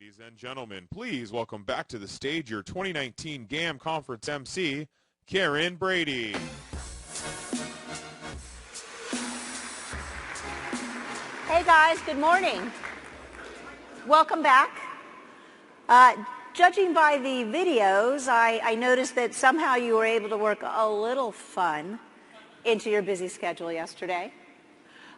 Ladies and gentlemen, please welcome back to the stage your 2019 GAM Conference MC, Karen Brady. Hey guys, good morning. Welcome back. Judging by the videos, I noticed that somehow you were able to work a little fun into your busy schedule yesterday.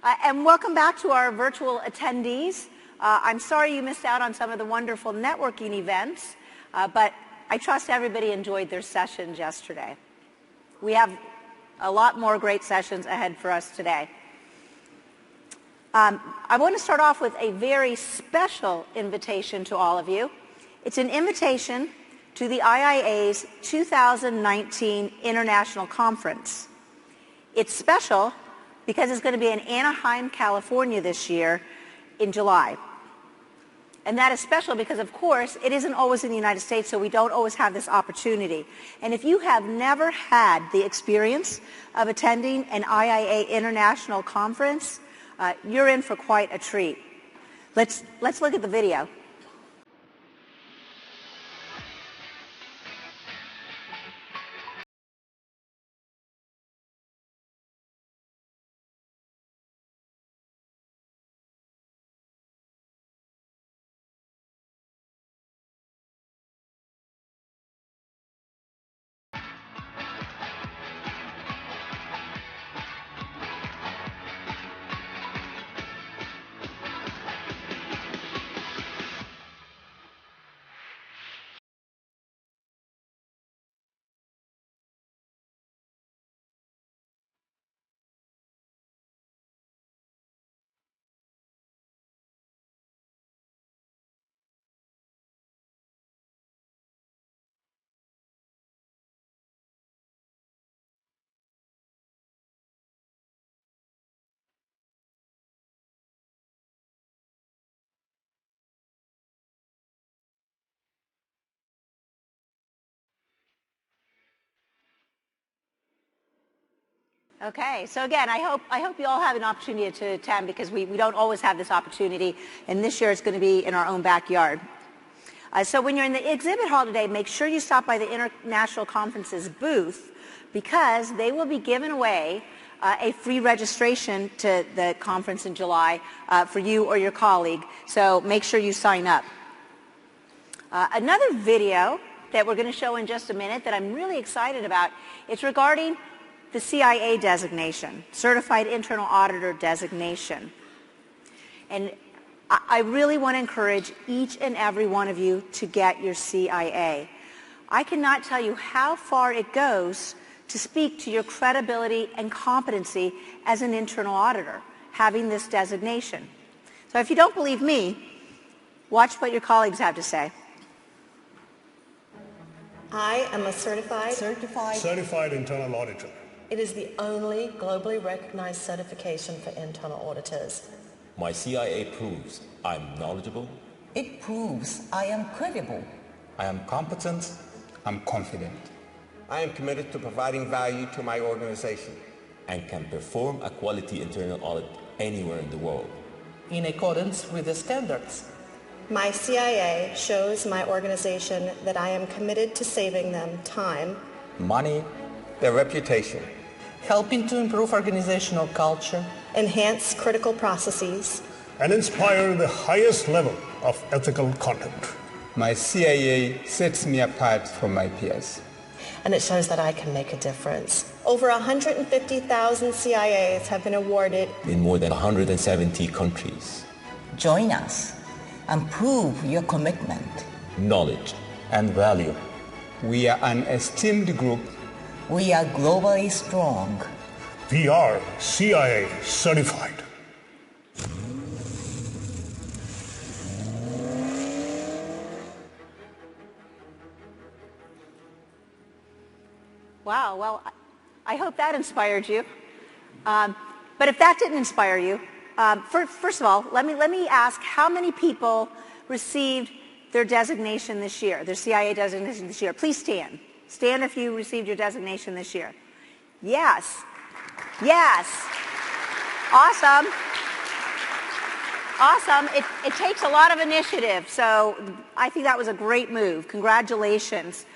And welcome back to our virtual attendees. I'm sorry you missed out on some of the wonderful networking events, but I trust everybody enjoyed their sessions yesterday. We have a lot more great sessions ahead for us today. I want to start off with a very special invitation to all of you. It's an invitation to the IIA's 2019 International Conference. It's special because it's going to be in Anaheim, California this year in July. And that is special because, of course, it isn't always in the United States, so we don't always have this opportunity. And if you have never had the experience of attending an IIA International Conference, you're in for quite a treat. Let's look at the video. Okay, so again, I hope you all have an opportunity to attend because we don't always have this opportunity, and this year it's going to be in our own backyard. So when you're in the exhibit hall today, make sure you stop by the International Conference's booth because they will be giving away a free registration to the conference in July for you or your colleague, so make sure you sign up. Another video that we're going to show in just a minute that I'm really excited about, it's regarding the CIA designation, Certified Internal Auditor designation. And I really want to encourage each and every one of you to get your CIA. I cannot tell you how far it goes to speak to your credibility and competency as an internal auditor, having this designation. So if you don't believe me, watch what your colleagues have to say. I am a certified internal auditor. It is the only globally recognized certification for internal auditors. My CIA proves I'm knowledgeable. It proves I am credible. I am competent. I'm confident. I am committed to providing value to my organization. And can perform a quality internal audit anywhere in the world. In accordance with the standards. My CIA shows my organization that I am committed to saving them time, money, their reputation, helping to improve organizational culture, enhance critical processes, and inspire the highest level of ethical conduct. My CIA sets me apart from my peers. And it shows that I can make a difference. Over 150,000 CIAs have been awarded in more than 170 countries. Join us and prove your commitment, knowledge, and value. We are an esteemed group. We are globally strong. We are CIA certified. Wow, well, I hope that inspired you. But if that didn't inspire you, first of all, let me ask how many people received their designation this year, their CIA designation this year? Please stand. Stand if you received your designation this year. Yes. Yes. Awesome. Awesome. It takes a lot of initiative, so I think that was a great move. Congratulations.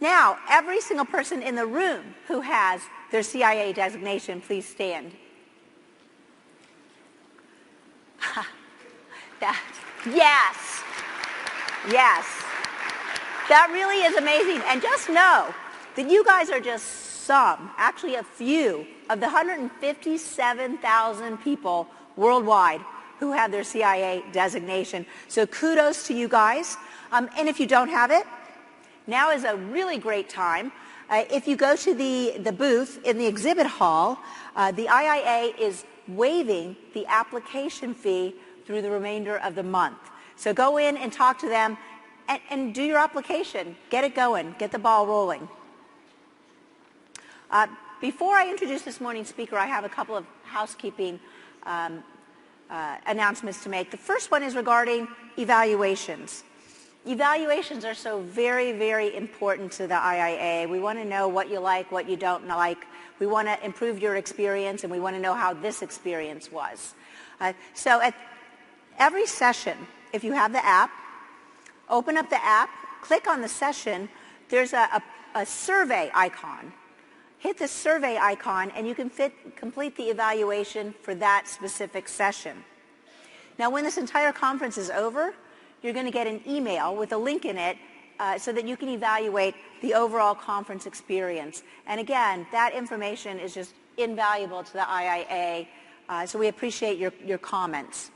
Now, every single person in the room who has their CIA designation, please stand. Yes. Yes. That really is amazing. And just know that you guys are just some, actually a few, of the 157,000 people worldwide who have their CIA designation. So kudos to you guys. And if you don't have it, now is a really great time. If you go to the booth in the exhibit hall, the IIA is waiving the application fee through the remainder of the month. So go in and talk to them and do your application. Get it going. Get the ball rolling. Before I introduce this morning's speaker, I have a couple of housekeeping announcements to make. The first one is regarding evaluations. Evaluations are so very, very important to the IIA. We want to know what you like, what you don't like. We want to improve your experience, and we want to know how this experience was. So at every session, if you have the app, open up the app, click on the session. There's a survey icon. Hit the survey icon, and you can complete the evaluation for that specific session. Now, when this entire conference is over, you're going to get an email with a link in it so that you can evaluate the overall conference experience. And again, that information is just invaluable to the IIA, so we appreciate your comments.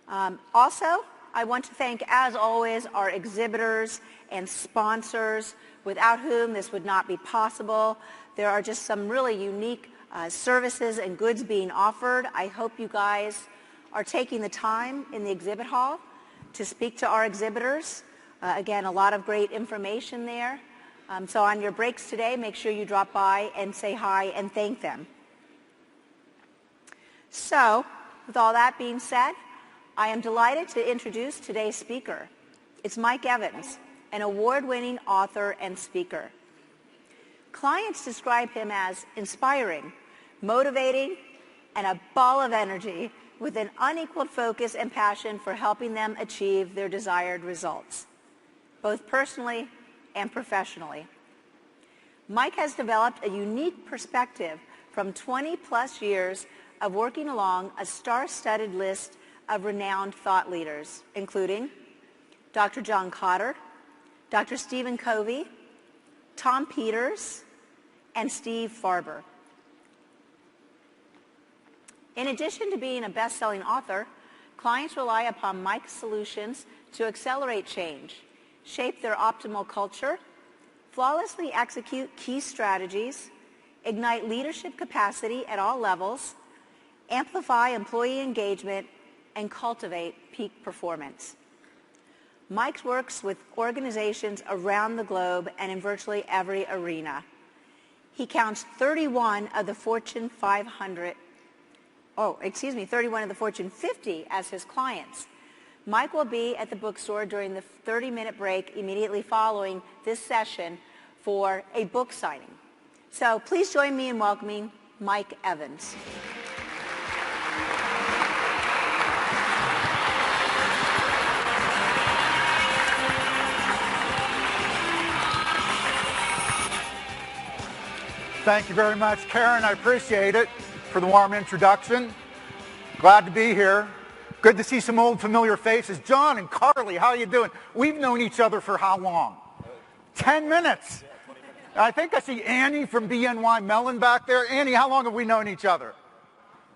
Also, I want to thank, as always, our exhibitors and sponsors, without whom this would not be possible. There are just some really unique services and goods being offered. I hope you guys are taking the time in the exhibit hall to speak to our exhibitors. Again, a lot of great information there. So on your breaks today, make sure you drop by and say hi and thank them. So, with all that being said, I am delighted to introduce today's speaker. It's Mike Evans, an award-winning author and speaker. Clients describe him as inspiring, motivating, and a ball of energy with an unequaled focus and passion for helping them achieve their desired results, both personally and professionally. Mike has developed a unique perspective from 20-plus years of working along a star-studded list of renowned thought leaders, including Dr. John Kotter, Dr. Stephen Covey, Tom Peters, and Steve Farber. In addition to being a best-selling author, clients rely upon Mike's solutions to accelerate change, shape their optimal culture, flawlessly execute key strategies, ignite leadership capacity at all levels, amplify employee engagement, and cultivate peak performance. Mike works with organizations around the globe and in virtually every arena. He counts 31 of the Fortune 50 as his clients. Mike will be at the bookstore during the 30-minute break immediately following this session for a book signing. So please join me in welcoming Mike Evans. Thank you very much, Karen. I appreciate it for the warm introduction. Glad to be here. Good to see some old familiar faces. John and Carly, how are you doing? We've known each other for how long? 10 minutes. I think I see Annie from BNY Mellon back there. Annie, how long have we known each other?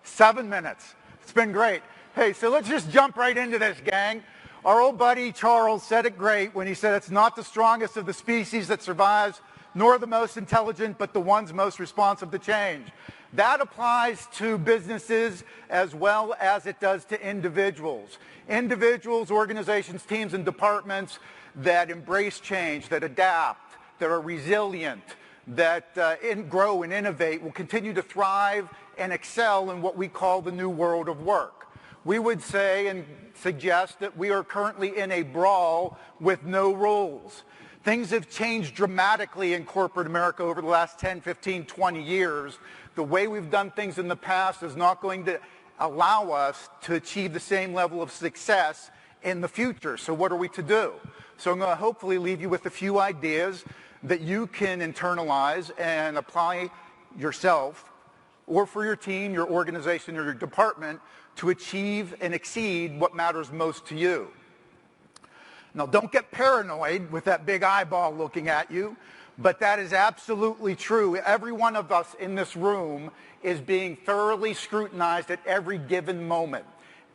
7 minutes. It's been great. Hey, so let's just jump right into this, gang. Our old buddy Charles said it great when he said it's not the strongest of the species that survives, nor the most intelligent, but the ones most responsive to change. That applies to businesses as well as it does to individuals. Individuals, organizations, teams, and departments that embrace change, that adapt, that are resilient, that grow and innovate will continue to thrive and excel in what we call the new world of work. We would say and suggest that we are currently in a brawl with no rules. Things have changed dramatically in corporate America over the last 10, 15, 20 years. The way we've done things in the past is not going to allow us to achieve the same level of success in the future. So what are we to do? So I'm going to hopefully leave you with a few ideas that you can internalize and apply yourself or for your team, your organization, or your department to achieve and exceed what matters most to you. Now, don't get paranoid with that big eyeball looking at you, but that is absolutely true. Every one of us in this room is being thoroughly scrutinized at every given moment.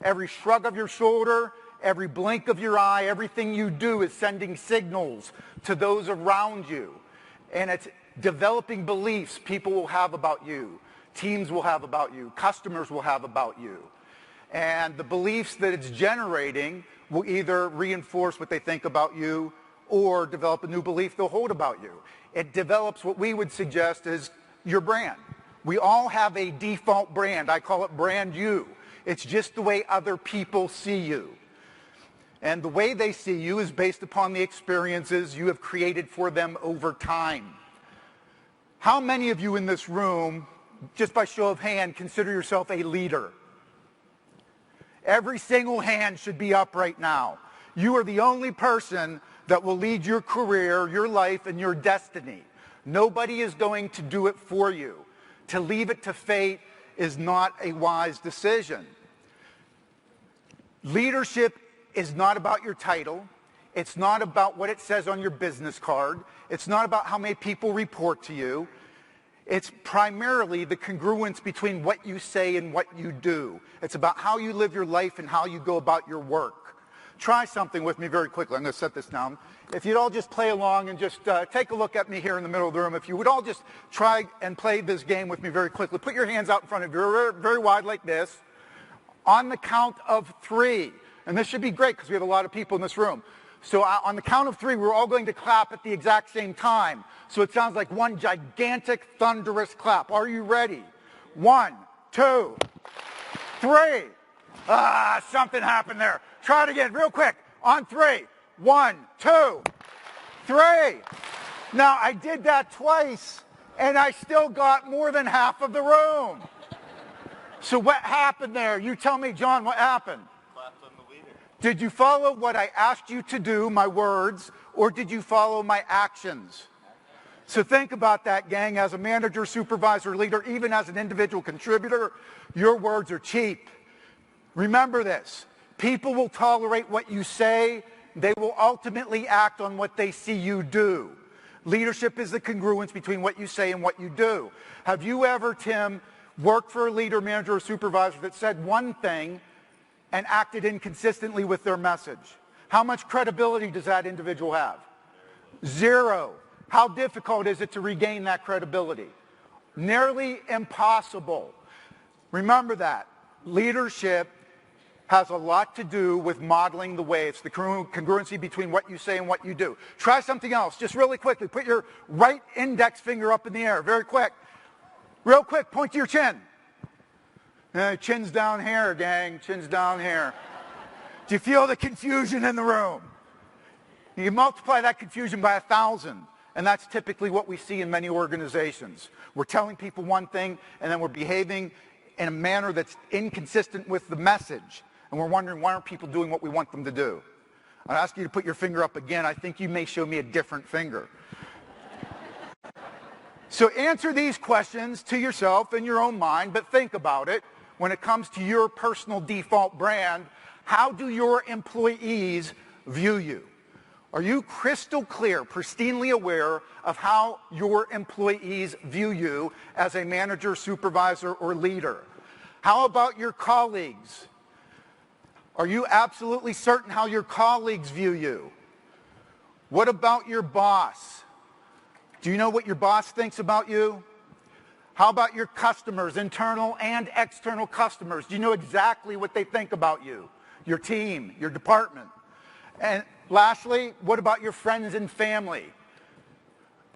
Every shrug of your shoulder, every blink of your eye, everything you do is sending signals to those around you. And it's developing beliefs people will have about you, teams will have about you, customers will have about you. And the beliefs that it's generating will either reinforce what they think about you or develop a new belief they'll hold about you. It develops what we would suggest is your brand. We all have a default brand. I call it brand you. It's just the way other people see you. And the way they see you is based upon the experiences you have created for them over time. How many of you in this room, just by show of hand, consider yourself a leader? Every single hand should be up right now. You are the only person that will lead your career, your life, and your destiny. Nobody is going to do it for you. To leave it to fate is not a wise decision. Leadership is not about your title. It's not about what it says on your business card. It's not about how many people report to you. It's primarily the congruence between what you say and what you do. It's about how you live your life and how you go about your work. Try something with me very quickly. I'm going to set this down. If you'd all just play along and just take a look at me here in the middle of the room. If you would all just try and play this game with me very quickly. Put your hands out in front of you very, very wide like this. On the count of 3. And this should be great because we have a lot of people in this room. So on the count of 3, we're all going to clap at the exact same time. So it sounds like one gigantic, thunderous clap. Are you ready? 1, 2, 3. Something happened there. Try it again real quick. On 3. 1, 2, 3. Now, I did that twice, and I still got more than half of the room. So what happened there? You tell me, John, what happened? Did you follow what I asked you to do, my words, or did you follow my actions? So think about that, gang. As a manager, supervisor, leader, even as an individual contributor, your words are cheap. Remember this. People will tolerate what you say. They will ultimately act on what they see you do. Leadership is the congruence between what you say and what you do. Have you ever, Tim, worked for a leader, manager, or supervisor that said one thing and acted inconsistently with their message? How much credibility does that individual have? 0. How difficult is it to regain that credibility? Nearly impossible. Remember that. Leadership has a lot to do with modeling the way. It's the congruency between what you say and what you do. Try something else. Just really quickly. Put your right index finger up in the air. Very quick. Real quick. Point to your chin. Chin's down here, gang. Chin's down here. Do you feel the confusion in the room? You multiply that confusion by 1,000, and that's typically what we see in many organizations. We're telling people one thing, and then we're behaving in a manner that's inconsistent with the message, and we're wondering why aren't people doing what we want them to do. I'll ask you to put your finger up again. I think you may show me a different finger. So answer these questions to yourself in your own mind, but think about it. When it comes to your personal default brand, how do your employees view you? Are you crystal clear, pristinely aware of how your employees view you as a manager, supervisor, or leader? How about your colleagues? Are you absolutely certain how your colleagues view you? What about your boss? Do you know what your boss thinks about you? How about your customers, internal and external customers? Do you know exactly what they think about you, your team, your department? And lastly, what about your friends and family?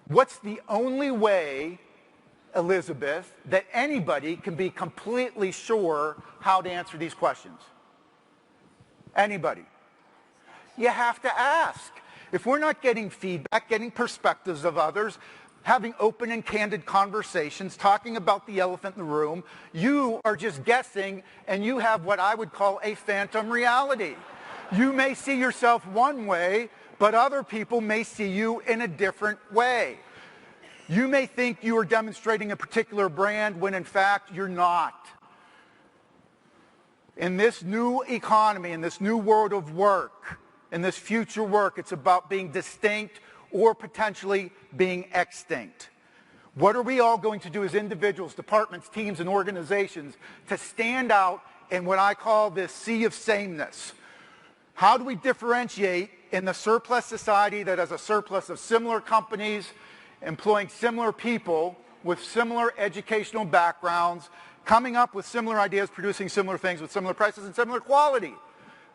What's the only way, Elizabeth, that anybody can be completely sure how to answer these questions? Anybody? You have to ask. If we're not getting feedback, getting perspectives of others, having open and candid conversations, talking about the elephant in the room. You are just guessing, and you have what I would call a phantom reality. You may see yourself one way, but other people may see you in a different way. You may think you are demonstrating a particular brand when in fact you're not. In this new economy, in this new world of work, in this future work, it's about being distinct or potentially being extinct. What are we all going to do as individuals, departments, teams, and organizations to stand out in what I call this sea of sameness? How do we differentiate in the surplus society that has a surplus of similar companies, employing similar people with similar educational backgrounds, coming up with similar ideas, producing similar things with similar prices and similar quality?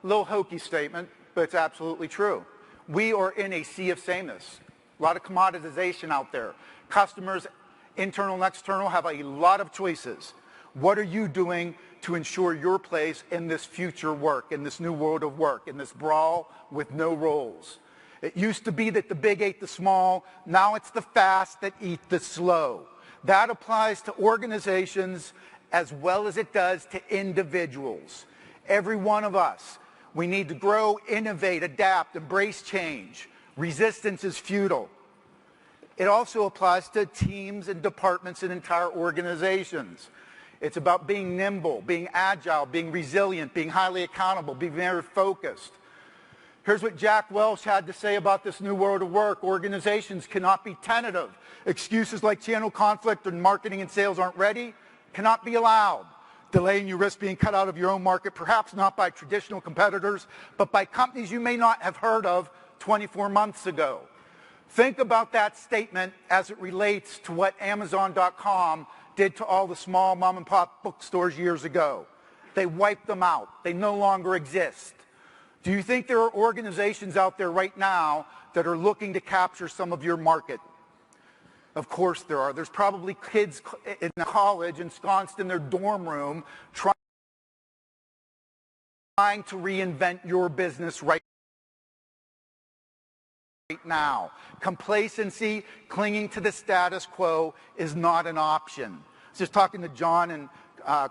A little hokey statement, but it's absolutely true. We are in a sea of sameness. A lot of commoditization out there. Customers, internal and external, have a lot of choices. What are you doing to ensure your place in this future work, in this new world of work, in this brawl with no roles? It used to be that the big ate the small. Now it's the fast that eat the slow. That applies to organizations as well as it does to individuals. Every one of us. We need to grow, innovate, adapt, embrace change. Resistance is futile. It also applies to teams and departments and entire organizations. It's about being nimble, being agile, being resilient, being highly accountable, being very focused. Here's what Jack Welch had to say about this new world of work. Organizations cannot be tentative. Excuses like channel conflict and marketing and sales aren't ready cannot be allowed. Delaying you risk being cut out of your own market, perhaps not by traditional competitors, but by companies you may not have heard of 24 months ago. Think about that statement as it relates to what Amazon.com did to all the small mom and pop bookstores years ago. They wiped them out. They no longer exist. Do you think there are organizations out there right now that are looking to capture some of your market? Of course there are. There's probably kids in college ensconced in their dorm room trying to reinvent your business right now. Complacency, clinging to the status quo is not an option. I was just talking to John and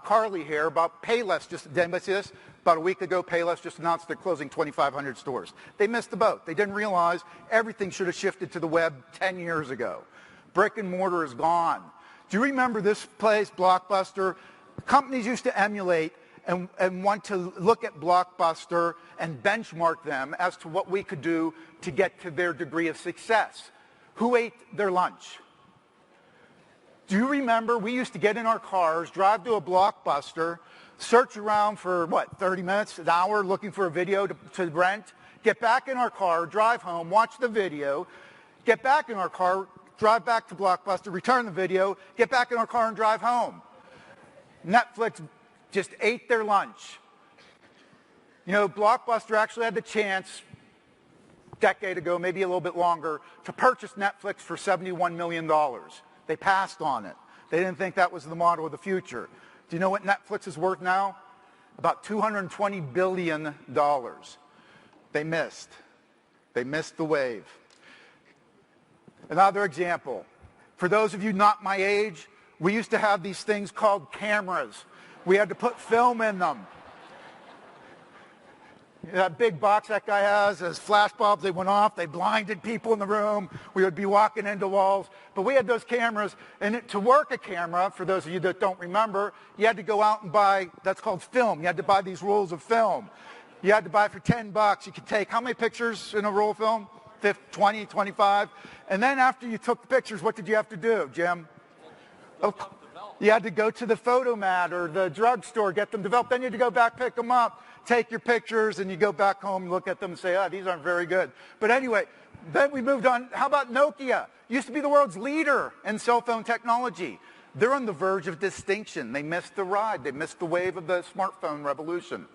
Carly here about Payless. Did anybody see this? About a week ago, Payless just announced they're closing 2,500 stores. They missed the boat. They didn't realize everything should have shifted to the web 10 years ago. Brick and mortar is gone. Do you remember this place, Blockbuster? Companies used to emulate and want to look at Blockbuster and benchmark them as to what we could do to get to their degree of success. Who ate their lunch? Do you remember we used to get in our cars, drive to a Blockbuster, search around for, 30 minutes, an hour, looking for a video to rent, get back in our car, drive home, watch the video, get back in our car, drive back to Blockbuster, return the video, get back in our car and drive home. Netflix just ate their lunch. You know, Blockbuster actually had the chance a decade ago, maybe a little bit longer, to purchase Netflix for $71 million. They passed on it. They didn't think that was the model of the future. Do you know what Netflix is worth now? About $220 billion. They missed. They missed the wave. Another example. For those of you not my age, we used to have these things called cameras. We had to put film in them. That big box that guy has, as flash bulbs, they went off, they blinded people in the room. We would be walking into walls. But we had those cameras, and to work a camera, for those of you that don't remember, you had to go out and buy, that's called film. You had to buy these rolls of film. You had to buy it for $10. You could take, how many pictures in a roll of film? 20, 25. And then after you took the pictures, what did you have to do, Jim? You had to go to the photomat or the drugstore, get them developed. Then you had to go back, pick them up, take your pictures, and you go back home, look at them and say, these aren't very good. But anyway, then we moved on. How about Nokia? Used to be the world's leader in cell phone technology. They're on the verge of distinction. They missed the ride. They missed the wave of the smartphone revolution.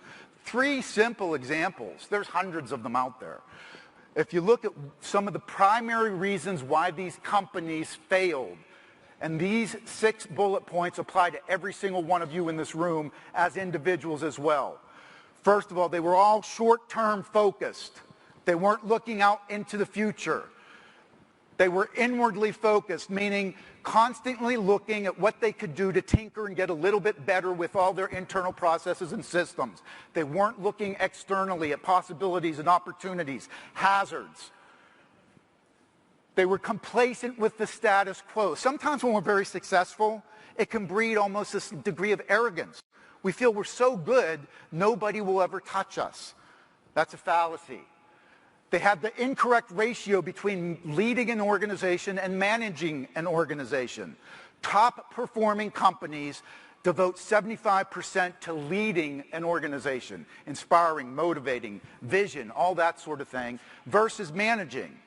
3 simple examples. There's hundreds of them out there. If you look at some of the primary reasons why these companies failed, and these 6 bullet points apply to every single one of you in this room as individuals as well. First of all, they were all short-term focused. They weren't looking out into the future. They were inwardly focused, meaning constantly looking at what they could do to tinker and get a little bit better with all their internal processes and systems. They weren't looking externally at possibilities and opportunities, hazards. They were complacent with the status quo. Sometimes when we're very successful, it can breed almost this degree of arrogance. We feel we're so good, nobody will ever touch us. That's a fallacy. They had the incorrect ratio between leading an organization and managing an organization. Top performing companies devote 75% to leading an organization, inspiring, motivating, vision, all that sort of thing, versus managing.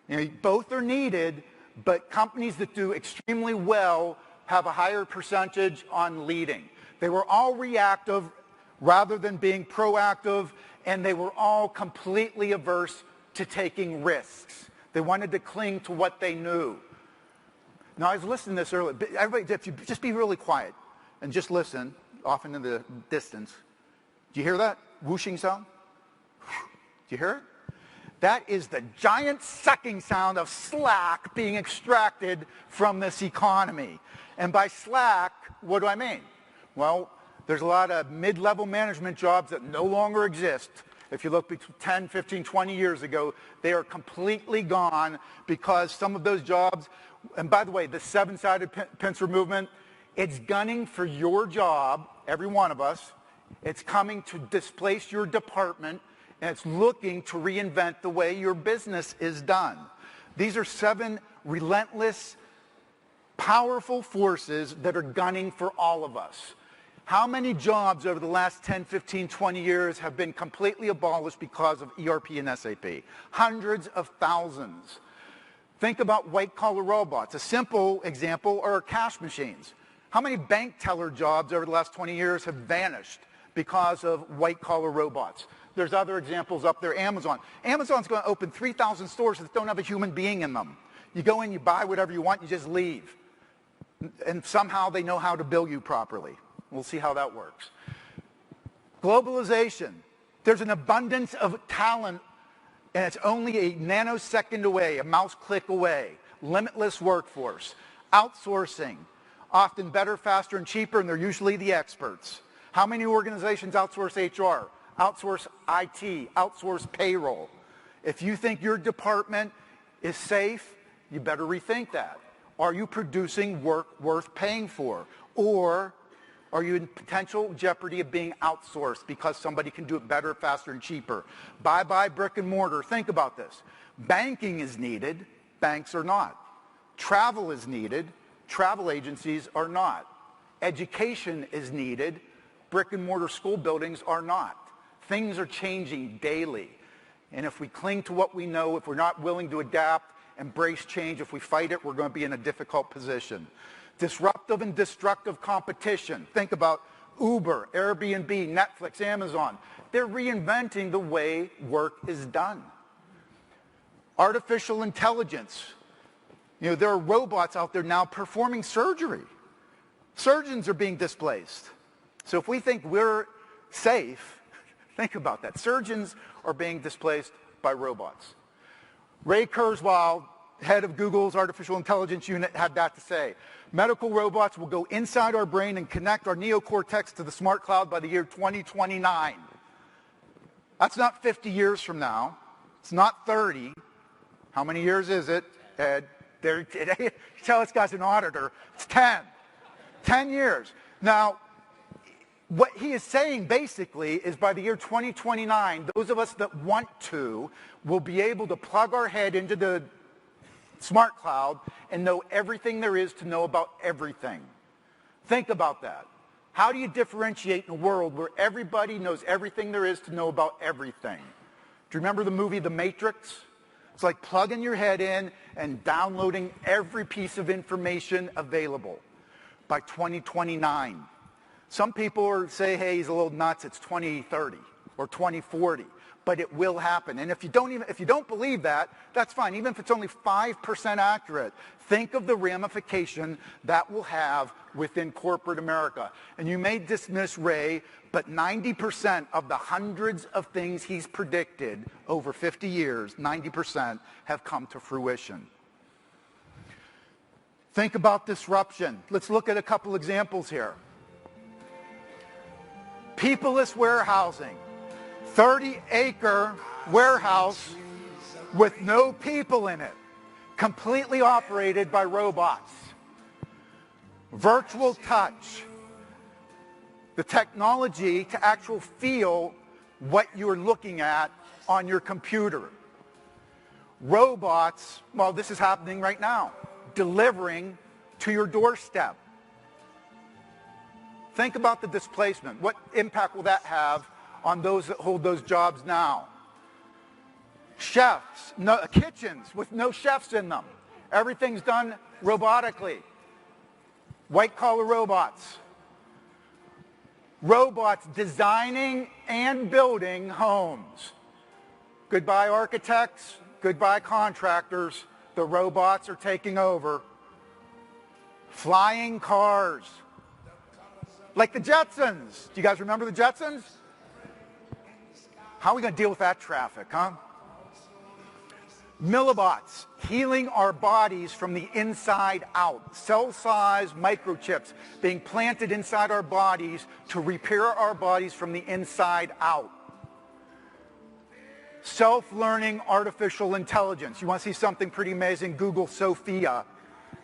You know, both are needed, but companies that do extremely well have a higher percentage on leading. They were all reactive rather than being proactive, and they were all completely averse to taking risks. They wanted to cling to what they knew. Now, I was listening to this earlier. Everybody, if you just be really quiet and just listen, off into the distance. Do you hear that whooshing sound? Do you hear it? That is the giant sucking sound of slack being extracted from this economy. And by slack, what do I mean? Well, there's a lot of mid-level management jobs that no longer exist. If you look 10, 15, 20 years ago, they are completely gone because some of those jobs, and by the way, the seven-sided pincer movement, it's gunning for your job, every one of us. It's coming to displace your department, and it's looking to reinvent the way your business is done. These are 7 relentless, powerful forces that are gunning for all of us. How many jobs over the last 10, 15, 20 years have been completely abolished because of ERP and SAP? Hundreds of thousands. Think about white-collar robots. A simple example are cash machines. How many bank teller jobs over the last 20 years have vanished because of white-collar robots? There's other examples up there. Amazon. Amazon's going to open 3,000 stores that don't have a human being in them. You go in, you buy whatever you want, you just leave. And somehow they know how to bill you properly. We'll see how that works. Globalization. There's an abundance of talent, and it's only a nanosecond away, a mouse click away. Limitless workforce. Outsourcing. Often better, faster, and cheaper, and they're usually the experts. How many organizations outsource HR? Outsource IT, outsource payroll. If you think your department is safe, you better rethink that. Are you producing work worth paying for? Or are you in potential jeopardy of being outsourced because somebody can do it better, faster, and cheaper? Bye-bye brick and mortar. Think about this. Banking is needed. Banks are not. Travel is needed. Travel agencies are not. Education is needed. Brick and mortar school buildings are not. Things are changing daily. And if we cling to what we know, if we're not willing to adapt, embrace change, if we fight it, we're going to be in a difficult position. Disruptive and destructive competition. Think about Uber, Airbnb, Netflix, Amazon. They're reinventing the way work is done. Artificial intelligence. You know, there are robots out there now performing surgery. Surgeons are being displaced. So if we think we're safe, think about that. Surgeons are being displaced by robots. Ray Kurzweil, head of Google's artificial intelligence unit, had that to say. Medical robots will go inside our brain and connect our neocortex to the smart cloud by the year 2029. That's not 50 years from now. It's not 30. How many years is it, Ed? You tell this guy's an auditor. It's 10. 10 years. Now, what he is saying basically is by the year 2029, those of us that want to will be able to plug our head into the smart cloud and know everything there is to know about everything. Think about that. How do you differentiate in a world where everybody knows everything there is to know about everything? Do you remember the movie The Matrix? It's like plugging your head in and downloading every piece of information available by 2029. Some people say, hey, he's a little nuts, it's 2030 or 2040. but it will happen. And if you don't believe that, that's fine. Even if it's only 5% accurate, think of the ramification that will have within corporate America. And you may dismiss Ray, but 90% of the hundreds of things he's predicted over 50 years, 90% have come to fruition. Think about disruption. Let's look at a couple examples here. Peopleless warehousing. 30-acre warehouse with no people in it, completely operated by robots. Virtual touch. The technology to actually feel what you're looking at on your computer. Robots, well, this is happening right now, delivering to your doorstep. Think about the displacement. What impact will that have on those that hold those jobs now? Chefs, kitchens with no chefs in them. Everything's done robotically. White-collar robots. Robots designing and building homes. Goodbye architects, goodbye contractors. The robots are taking over. Flying cars. Like the Jetsons. Do you guys remember the Jetsons? How are we going to deal with that traffic, huh? Millibots, healing our bodies from the inside out. Cell-size microchips being planted inside our bodies to repair our bodies from the inside out. Self-learning artificial intelligence. You want to see something pretty amazing? Google Sophia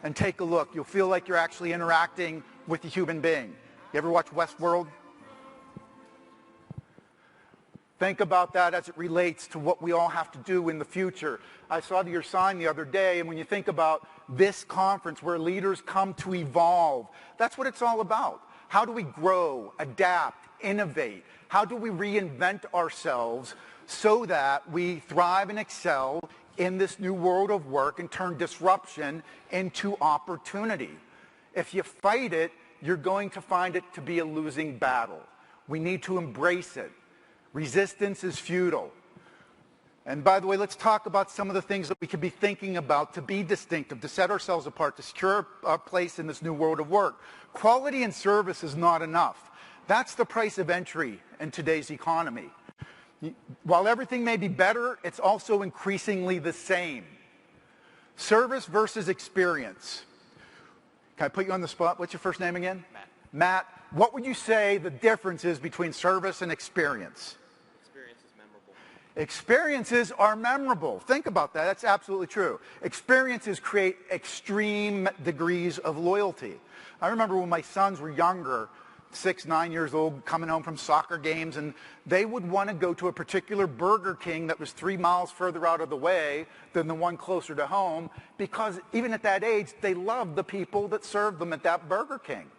and take a look. You'll feel like you're actually interacting with a human being. You ever watch Westworld? Think about that as it relates to what we all have to do in the future. I saw your sign the other day, and when you think about this conference where leaders come to evolve, that's what it's all about. How do we grow, adapt, innovate? How do we reinvent ourselves so that we thrive and excel in this new world of work and turn disruption into opportunity? If you fight it, you're going to find it to be a losing battle. We need to embrace it. Resistance is futile. And by the way, let's talk about some of the things that we could be thinking about to be distinctive, to set ourselves apart, to secure our place in this new world of work. Quality and service is not enough. That's the price of entry in today's economy. While everything may be better, it's also increasingly the same. Service versus experience. Can I put you on the spot? What's your first name again? Matt. Matt, what would you say the difference is between service and experience? Experience is memorable. Experiences are memorable. Think about that. That's absolutely true. Experiences create extreme degrees of loyalty. I remember when my sons were younger, 6, 9 years old, coming home from soccer games, and they would want to go to a particular Burger King that was 3 miles further out of the way than the one closer to home, because even at that age, they loved the people that served them at that Burger King.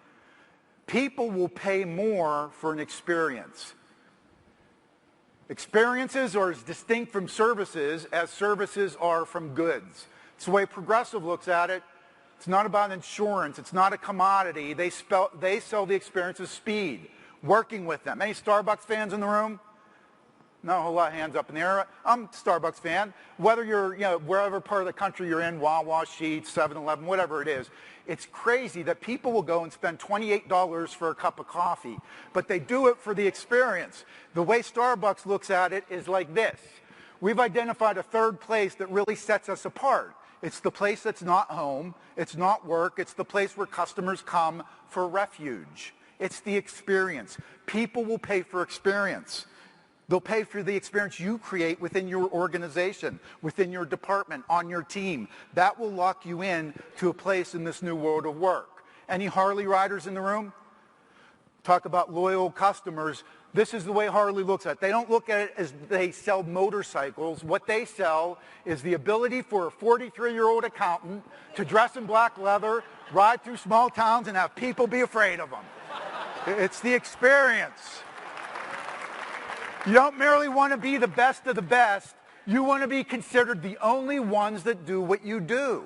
People will pay more for an experience. Experiences are as distinct from services as services are from goods. It's the way Progressive looks at it. It's not about insurance. It's not a commodity. They sell the experience of speed, working with them. Any Starbucks fans in the room? Not a whole lot of hands up in the air. I'm a Starbucks fan. Whether you're, wherever part of the country you're in, Wawa, Sheetz, 7-Eleven, whatever it is, it's crazy that people will go and spend $28 for a cup of coffee, but they do it for the experience. The way Starbucks looks at it is like this. We've identified a third place that really sets us apart. It's the place that's not home, it's not work, it's the place where customers come for refuge. It's the experience. People will pay for experience. They'll pay for the experience you create within your organization, within your department, on your team. That will lock you in to a place in this new world of work. Any Harley riders in the room? Talk about loyal customers. This is the way Harley looks at it. They don't look at it as they sell motorcycles. What they sell is the ability for a 43-year-old accountant to dress in black leather, ride through small towns, and have people be afraid of them. It's the experience. You don't merely want to be the best of the best. You want to be considered the only ones that do what you do.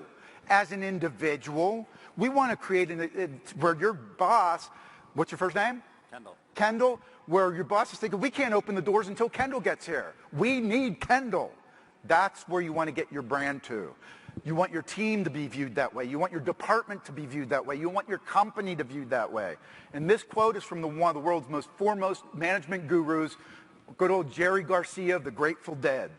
As an individual, we want to create where your boss, what's your first name? Kendall, where your boss is thinking, we can't open the doors until Kendall gets here. We need Kendall. That's where you want to get your brand to. You want your team to be viewed that way. You want your department to be viewed that way. You want your company to be viewed that way. And this quote is from one of the world's most foremost management gurus, good old Jerry Garcia of the Grateful Dead.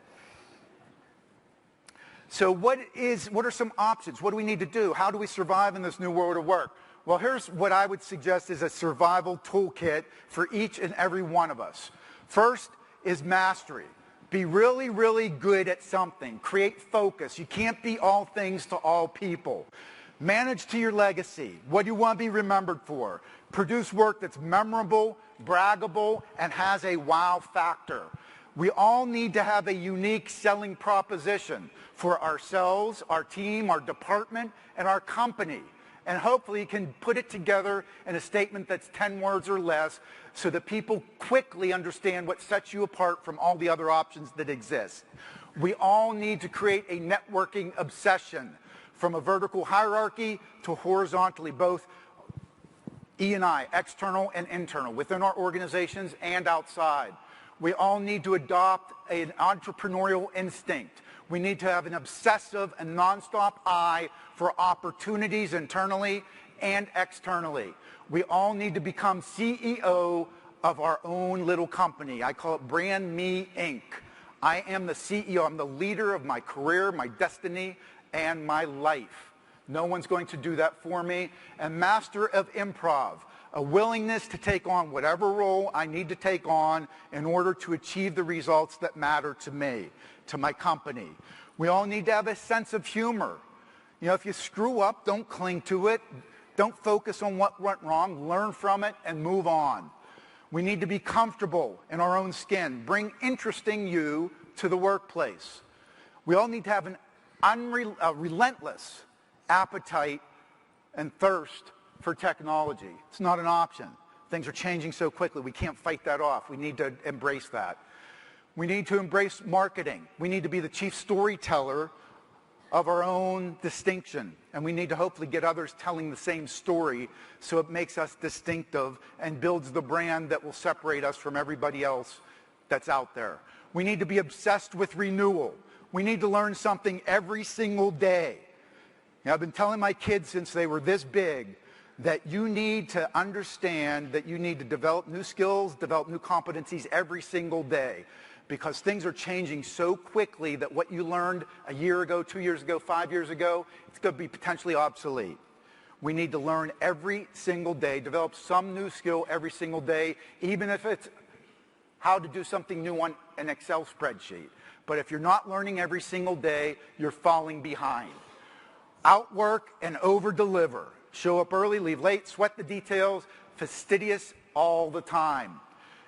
So what are some options? What do we need to do? How do we survive in this new world of work? Well, here's what I would suggest is a survival toolkit for each and every one of us. First is mastery. Be really, really good at something. Create focus. You can't be all things to all people. Manage to your legacy. What do you want to be remembered for? Produce work that's memorable, braggable, and has a wow factor. We all need to have a unique selling proposition for ourselves, our team, our department, and our company. And hopefully you can put it together in a statement that's 10 words or less so that people quickly understand what sets you apart from all the other options that exist. We all need to create a networking obsession from a vertical hierarchy to horizontally, both E&I, external and internal, within our organizations and outside. We all need to adopt an entrepreneurial instinct. We need to have an obsessive and nonstop eye for opportunities internally and externally. We all need to become CEO of our own little company. I call it Brand Me Inc. I am the CEO. I'm the leader of my career, my destiny, and my life. No one's going to do that for me. And master of improv, a willingness to take on whatever role I need to take on in order to achieve the results that matter to me, to my company. We all need to have a sense of humor. You know, if you screw up, don't cling to it. Don't focus on what went wrong. Learn from it and move on. We need to be comfortable in our own skin. Bring interesting you to the workplace. We all need to have a relentless appetite and thirst for technology. It's not an option. Things are changing so quickly. We can't fight that off. We need to embrace that. We need to embrace marketing. We need to be the chief storyteller of our own distinction. And we need to hopefully get others telling the same story so it makes us distinctive and builds the brand that will separate us from everybody else that's out there. We need to be obsessed with renewal. We need to learn something every single day. You know, I've been telling my kids since they were this big that you need to understand that you need to develop new skills, develop new competencies every single day, because things are changing so quickly that what you learned a year ago, 2 years ago, 5 years ago, it's going to be potentially obsolete. We need to learn every single day, develop some new skill every single day, even if it's how to do something new on an Excel spreadsheet. But if you're not learning every single day, you're falling behind. Outwork and over-deliver. Show up early, leave late, sweat the details, fastidious all the time.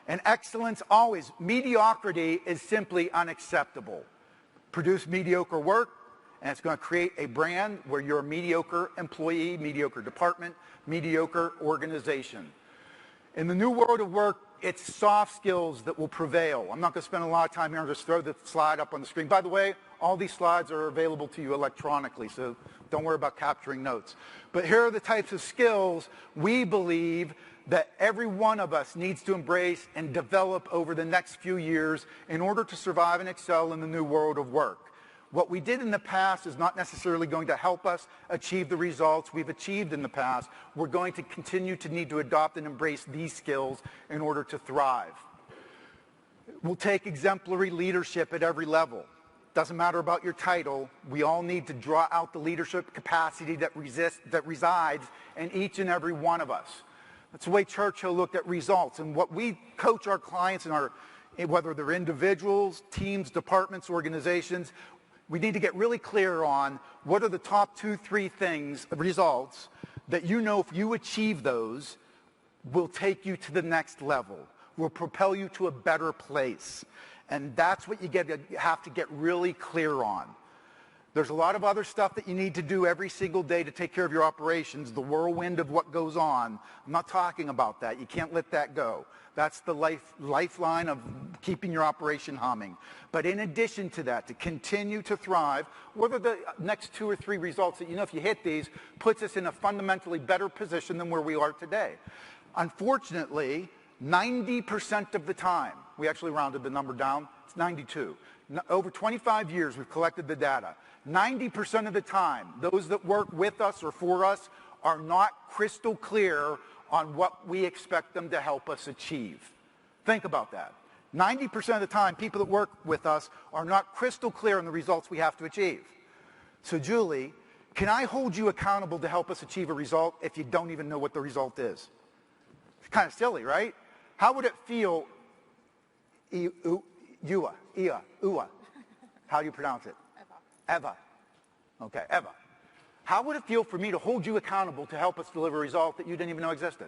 And excellence always. Mediocrity is simply unacceptable. Produce mediocre work, and it's going to create a brand where you're a mediocre employee, mediocre department, mediocre organization. In the new world of work, it's soft skills that will prevail. I'm not going to spend a lot of time here. I'll just throw the slide up on the screen. By the way, all these slides are available to you electronically, so don't worry about capturing notes. But here are the types of skills we believe that every one of us needs to embrace and develop over the next few years in order to survive and excel in the new world of work. What we did in the past is not necessarily going to help us achieve the results we've achieved in the past. We're going to continue to need to adopt and embrace these skills in order to thrive. We'll take exemplary leadership at every level. Doesn't matter about your title. We all need to draw out the leadership capacity that resides in each and every one of us. That's the way Churchill looked at results. And what we coach our clients whether they're individuals, teams, departments, organizations, we need to get really clear on what are the top 2, 3 things, results, that you know if you achieve those will take you to the next level, will propel you to a better place. And that's what you have to get really clear on. There's a lot of other stuff that you need to do every single day to take care of your operations, the whirlwind of what goes on. I'm not talking about that. You can't let that go. That's the lifeline of keeping your operation humming. But in addition to that, to continue to thrive, what are the next 2 or 3 results that, you know, if you hit these, puts us in a fundamentally better position than where we are today? Unfortunately, 90% of the time, we actually rounded the number down, it's 92. Over 25 years, we've collected the data. 90% of the time, those that work with us or for us are not crystal clear on what we expect them to help us achieve. Think about that. 90% of the time, people that work with us are not crystal clear on the results we have to achieve. So Julie, can I hold you accountable to help us achieve a result if you don't even know what the result is? It's kind of silly, right? How would it feel, Ua, how do you pronounce it? Eva. Okay, Eva. How would it feel for me to hold you accountable to help us deliver a result that you didn't even know existed?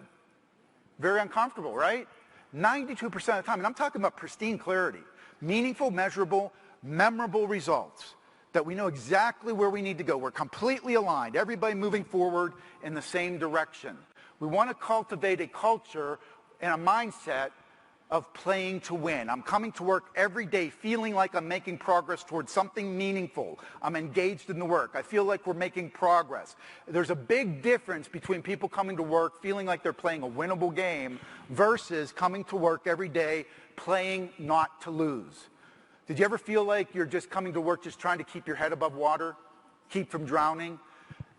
Very uncomfortable, right? 92% of the time, and I'm talking about pristine clarity, meaningful, measurable, memorable results that we know exactly where we need to go. We're completely aligned, everybody moving forward in the same direction. We want to cultivate a culture and a mindset of playing to win. I'm coming to work every day feeling like I'm making progress towards something meaningful. I'm engaged in the work. I feel like we're making progress. There's a big difference between people coming to work feeling like they're playing a winnable game versus coming to work every day playing not to lose. Did you ever feel like you're just coming to work just trying to keep your head above water, keep from drowning?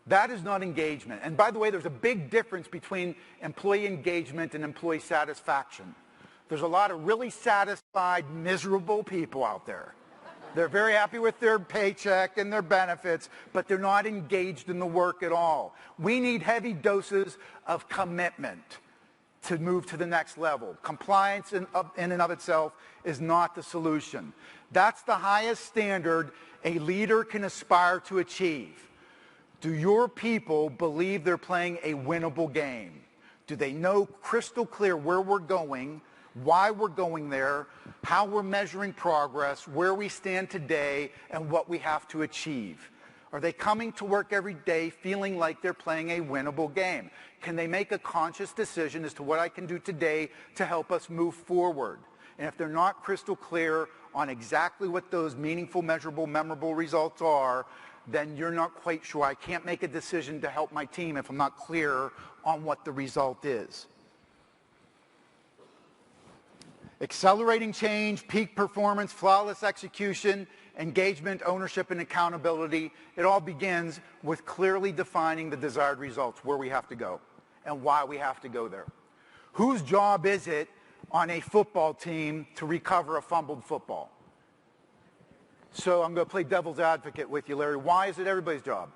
That is not engagement. And by the way, there's a big difference between employee engagement and employee satisfaction. There's a lot of really satisfied, miserable people out there. They're very happy with their paycheck and their benefits, but they're not engaged in the work at all. We need heavy doses of commitment to move to the next level. Compliance in and of itself is not the solution. That's the highest standard a leader can aspire to achieve. Do your people believe they're playing a winnable game? Do they know crystal clear where we're going, why we're going there, how we're measuring progress, where we stand today, and what we have to achieve? Are they coming to work every day feeling like they're playing a winnable game? Can they make a conscious decision as to what I can do today to help us move forward? And if they're not crystal clear on exactly what those meaningful, measurable, memorable results are, then you're not quite sure. I can't make a decision to help my team if I'm not clear on what the result is. Accelerating change, peak performance, flawless execution, engagement, ownership, and accountability. It all begins with clearly defining the desired results, where we have to go, and why we have to go there. Whose job is it on a football team to recover a fumbled football? So I'm going to play devil's advocate with you, Larry. Why is it everybody's job?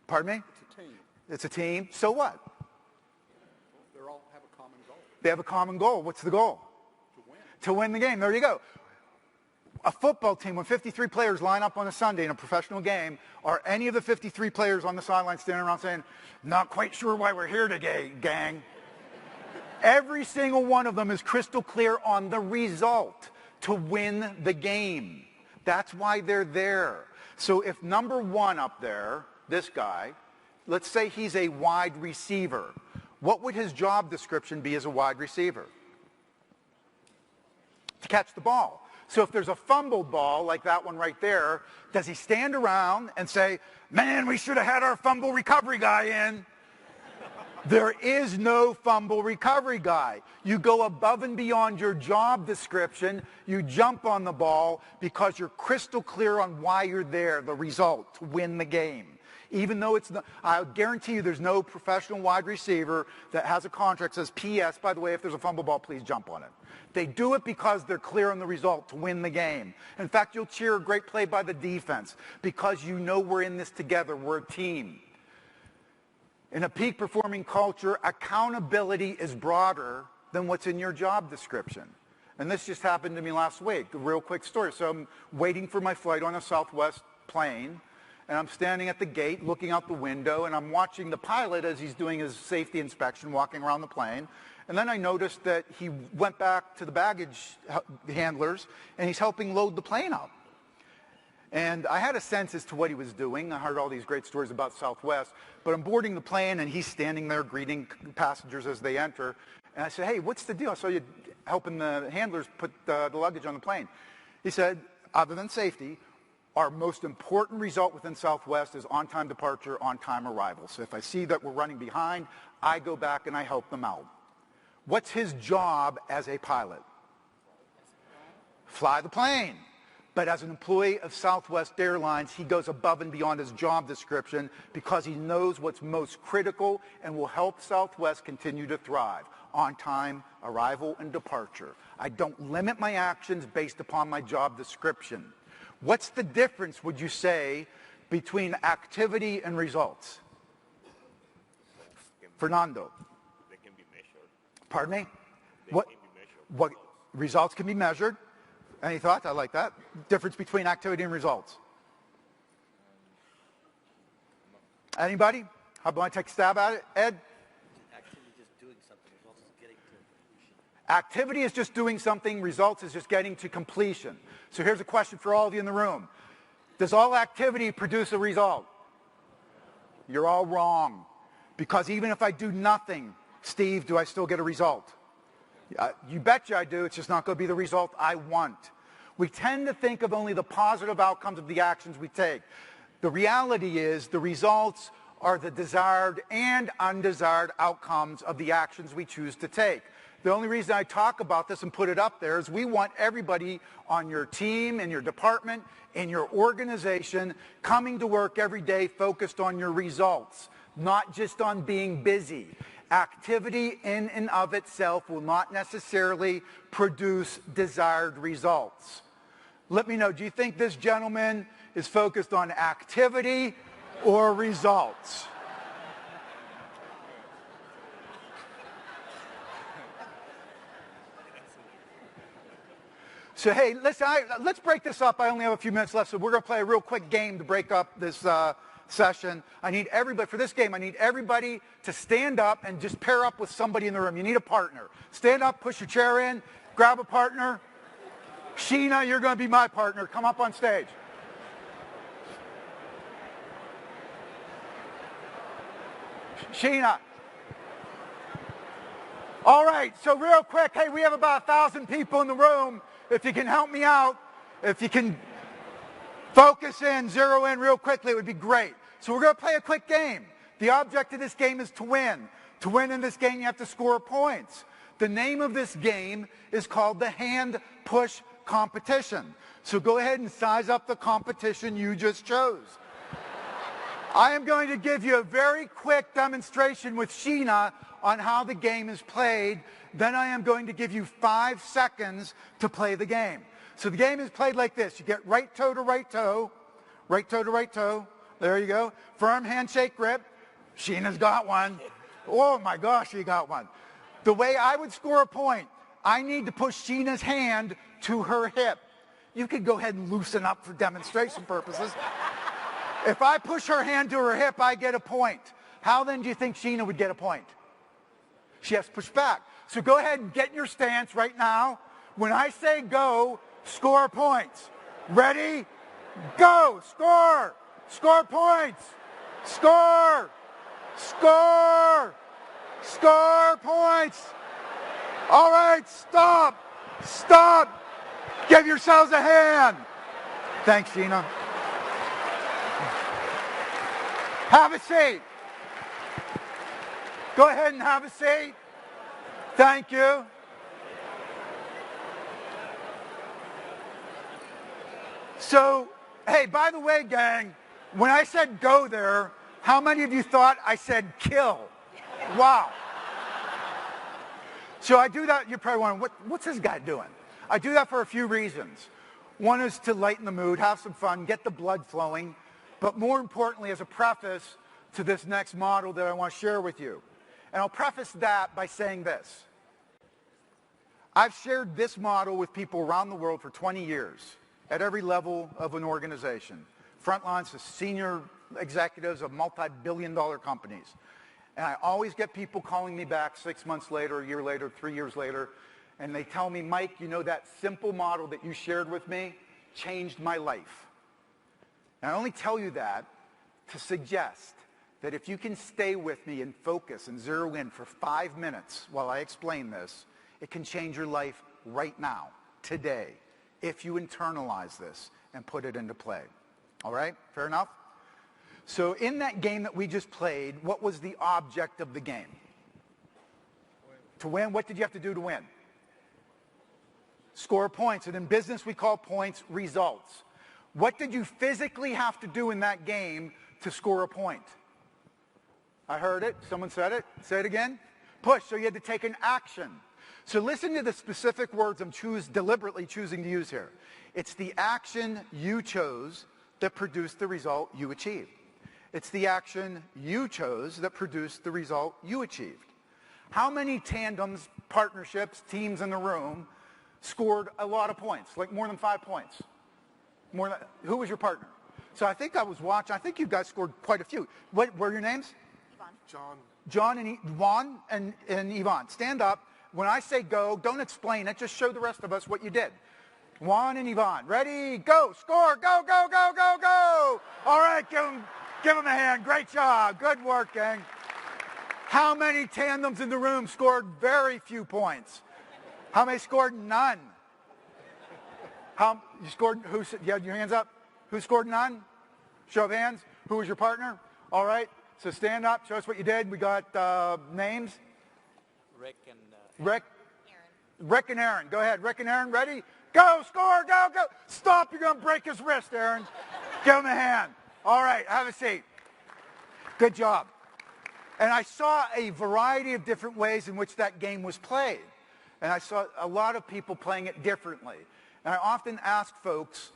Pardon me? It's a team. It's a team. So what? They all have a common goal. They have a common goal. What's the goal? To win. To win the game. There you go. A football team, when 53 players line up on a Sunday in a professional game, are any of the 53 players on the sideline standing around saying, not quite sure why we're here today, gang? Every single one of them is crystal clear on the result, to win the game. That's why they're there. So if number one up there, this guy, let's say he's a wide receiver, what would his job description be as a wide receiver? To catch the ball. So if there's a fumbled ball like that one right there, does he stand around and say, man, we should have had our fumble recovery guy in? There is no fumble recovery guy. You go above and beyond your job description. You jump on the ball because you're crystal clear on why you're there, the result, to win the game. Even though it's not, I guarantee you there's no professional wide receiver that has a contract that says, P.S., by the way, if there's a fumble ball, please jump on it. They do it because they're clear on the result to win the game. In fact, you'll cheer a great play by the defense because you know we're in this together. We're a team. In a peak performing culture, accountability is broader than what's in your job description. And this just happened to me last week, a real quick story. So I'm waiting for my flight on a Southwest plane, and I'm standing at the gate looking out the window, and I'm watching the pilot as he's doing his safety inspection, walking around the plane. And then I noticed that he went back to the baggage handlers, and he's helping load the plane up. And I had a sense as to what he was doing. I heard all these great stories about Southwest. But I'm boarding the plane, and he's standing there greeting passengers as they enter. And I said, hey, what's the deal? I saw you helping the handlers put the luggage on the plane. He said, other than safety, our most important result within Southwest is on-time departure, on-time arrival. So if I see that we're running behind, I go back and I help them out. What's his job as a pilot? Fly the plane. But as an employee of Southwest Airlines, he goes above and beyond his job description because he knows what's most critical and will help Southwest continue to thrive. On time, arrival, and departure. I don't limit my actions based upon my job description. What's the difference, would you say, between activity and results? Fernando. They can be measured. Pardon me? They What? can be measured. What results can be measured? Any thoughts? I like that. Difference between activity and results. Anybody? How about I take a stab at it? Ed? Activity is just doing something. Results is just getting to completion. So here's a question for all of you in the room. Does all activity produce a result? You're all wrong. Because even if I do nothing, Steve, do I still get a result? You betcha I do. It's just not going to be the result I want. We tend to think of only the positive outcomes of the actions we take. The reality is the results are the desired and undesired outcomes of the actions we choose to take. The only reason I talk about this and put it up there is we want everybody on your team, in your department, in your organization, coming to work every day focused on your results, not just on being busy. Activity in and of itself will not necessarily produce desired results. Let me know, do you think this gentleman is focused on activity or results? So hey, listen, let's break this up. I only have a few minutes left, so we're going to play a real quick game to break up this session. I need everybody, for this game, I need everybody to stand up and just pair up with somebody in the room. You need a partner. Stand up, push your chair in, grab a partner. Sheena, you're going to be my partner. Come up on stage. Sheena. All right, so real quick, hey, we have about 1,000 people in the room. If you can help me out, if you can focus in, zero in real quickly, it would be great. So we're going to play a quick game. The object of this game is to win. To win in this game, you have to score points. The name of this game is called the hand push competition. So go ahead and size up the competition you just chose. I am going to give you a very quick demonstration with Sheena on how the game is played. Then I am going to give you 5 seconds to play the game. So the game is played like this. You get right toe to right toe, right toe to right toe. There you go. Firm handshake grip. Sheena's got one. Oh my gosh, she got one. The way I would score a point, I need to push Sheena's hand to her hip. You could go ahead and loosen up for demonstration purposes. If I push her hand to her hip, I get a point. How then do you think Sheena would get a point? She has to push back. So go ahead and get in your stance right now. When I say go, score points. Ready? Go. Score. Score points. Score. Score. Score points. All right, stop. Stop. Give yourselves a hand. Thanks, Sheena. Have a seat. Go ahead and have a seat. Thank you. So, hey, by the way, gang, when I said go there, how many of you thought I said kill? Wow. So I do that, you're probably wondering, what's this guy doing? I do that for a few reasons. One is to lighten the mood, have some fun, get the blood flowing, but more importantly, as a preface to this next model that I want to share with you. And I'll preface that by saying this. I've shared this model with people around the world for 20 years at every level of an organization. Front lines to senior executives of multi-billion-dollar companies. And I always get people calling me back 6 months later, a year later, 3 years later, and they tell me, Mike, you know, that simple model that you shared with me changed my life. And I only tell you that to suggest that if you can stay with me and focus and zero in for 5 minutes while I explain this, it can change your life right now, today, if you internalize this and put it into play. All right? Fair enough? So in that game that we just played, what was the object of the game? To win, what did you have to do to win? Score points. And in business, we call points results. What did you physically have to do in that game to score a point? I heard it. Someone said it. Say it again. Push. So you had to take an action. So listen to the specific words I'm deliberately choosing to use here. It's the action you chose that produced the result you achieved. It's the action you chose that produced the result you achieved. How many tandems, partnerships, teams in the room scored a lot of points, like more than 5 points? Who was your partner? So I think I was watching. I think you guys scored quite a few. What were your names? John. John and Juan and Yvonne. Stand up. When I say go, don't explain it. Just show the rest of us what you did. Juan and Yvonne. Ready? Go. Score. Go, go, go, go, go. All right. Give them a hand. Great job. Good work, gang. How many tandems in the room scored very few points? How many scored none? You scored? You had your hands up? Who scored none? Show of hands. Who was your partner? All right. So stand up. Show us what you did. We got names. Rick and Rick. Aaron. Rick and Aaron. Go ahead. Rick and Aaron. Ready? Go. Score. Go. Go. Stop. You're going to break his wrist, Aaron. Give him a hand. All right. Have a seat. Good job. And I saw a variety of different ways in which that game was played. And I saw a lot of people playing it differently. And I often ask folks,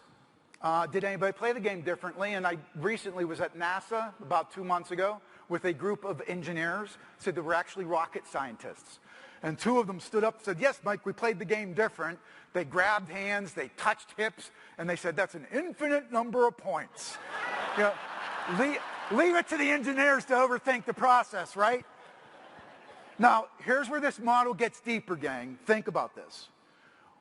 did anybody play the game differently? And I recently was at NASA about 2 months ago with a group of engineers, said they were actually rocket scientists. And 2 of them stood up and said, yes, Mike, we played the game different. They grabbed hands, they touched hips, and they said, that's an infinite number of points. You know, leave it to the engineers to overthink the process, right? Now, here's where this model gets deeper, gang. Think about this.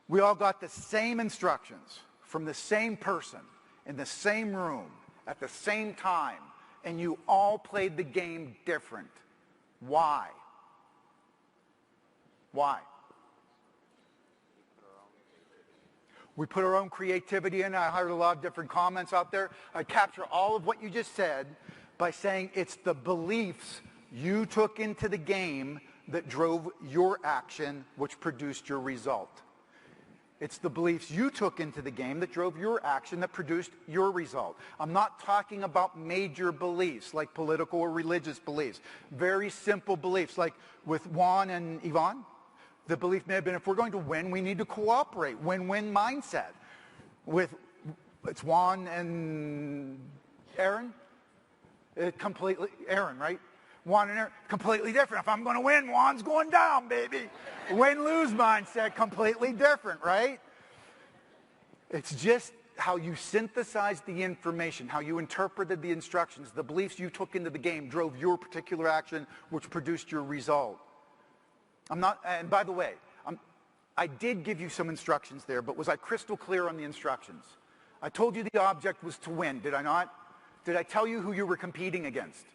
We all got the same instructions from the same person in the same room at the same time, and you all played the game different. Why? Why? We put our own creativity in. I heard a lot of different comments out there. I capture all of what you just said by saying it's the beliefs you took into the game that drove your action, which produced your result. It's the beliefs you took into the game that drove your action that produced your result. I'm not talking about major beliefs like political or religious beliefs. Very simple beliefs like with Juan and Yvonne. The belief may have been if we're going to win, we need to cooperate. Win-win mindset. It's Juan and Aaron. Aaron, right? Juan and Aaron, completely different. If I'm going to win, Juan's going down, baby. Win-lose mindset, completely different, right? It's just how you synthesized the information, how you interpreted the instructions, the beliefs you took into the game drove your particular action, which produced your result. And by the way, I did give you some instructions there, but was I crystal clear on the instructions? I told you the object was to win, did I not? Did I tell you who you were competing against?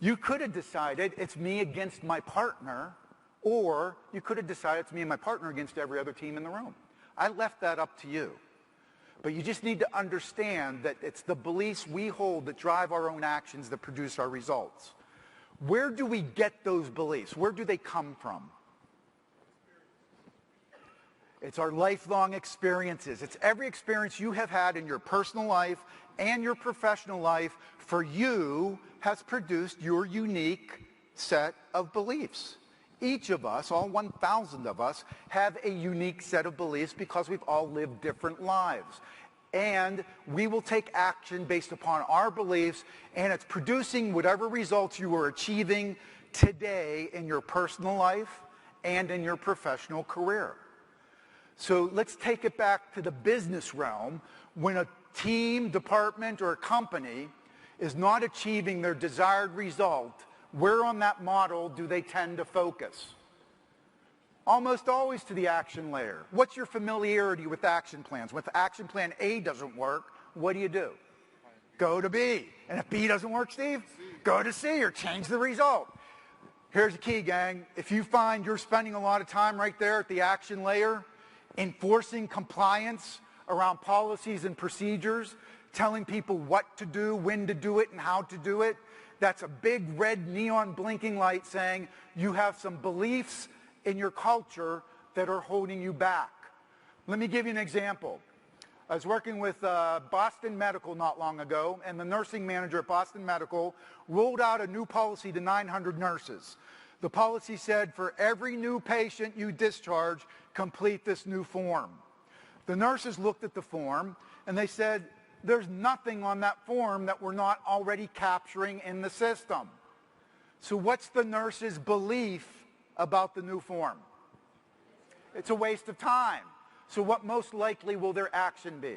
You could have decided it's me against my partner, or you could have decided it's me and my partner against every other team in the room. I left that up to you. But you just need to understand that it's the beliefs we hold that drive our own actions that produce our results. Where do we get those beliefs? Where do they come from? It's our lifelong experiences. It's every experience you have had in your personal life and your professional life for you has produced your unique set of beliefs. Each of us, all 1,000 of us, have a unique set of beliefs because we've all lived different lives. And we will take action based upon our beliefs, and it's producing whatever results you are achieving today in your personal life and in your professional career. So let's take it back to the business realm. When a team, department, or a company is not achieving their desired result, where on that model do they tend to focus? Almost always to the action layer. What's your familiarity with action plans? When action plan A doesn't work, what do? Go to B. And if B doesn't work, Steve, go to C or change the result. Here's the key, gang. If you find you're spending a lot of time right there at the action layer, enforcing compliance around policies and procedures, telling people what to do, when to do it, and how to do it. That's a big red neon blinking light saying you have some beliefs in your culture that are holding you back. Let me give you an example. I was working with Boston Medical not long ago, and the nursing manager at Boston Medical rolled out a new policy to 900 nurses. The policy said, for every new patient you discharge, complete this new form. The nurses looked at the form, and they said, there's nothing on that form that we're not already capturing in the system. So what's the nurse's belief about the new form? It's a waste of time. So what most likely will their action be?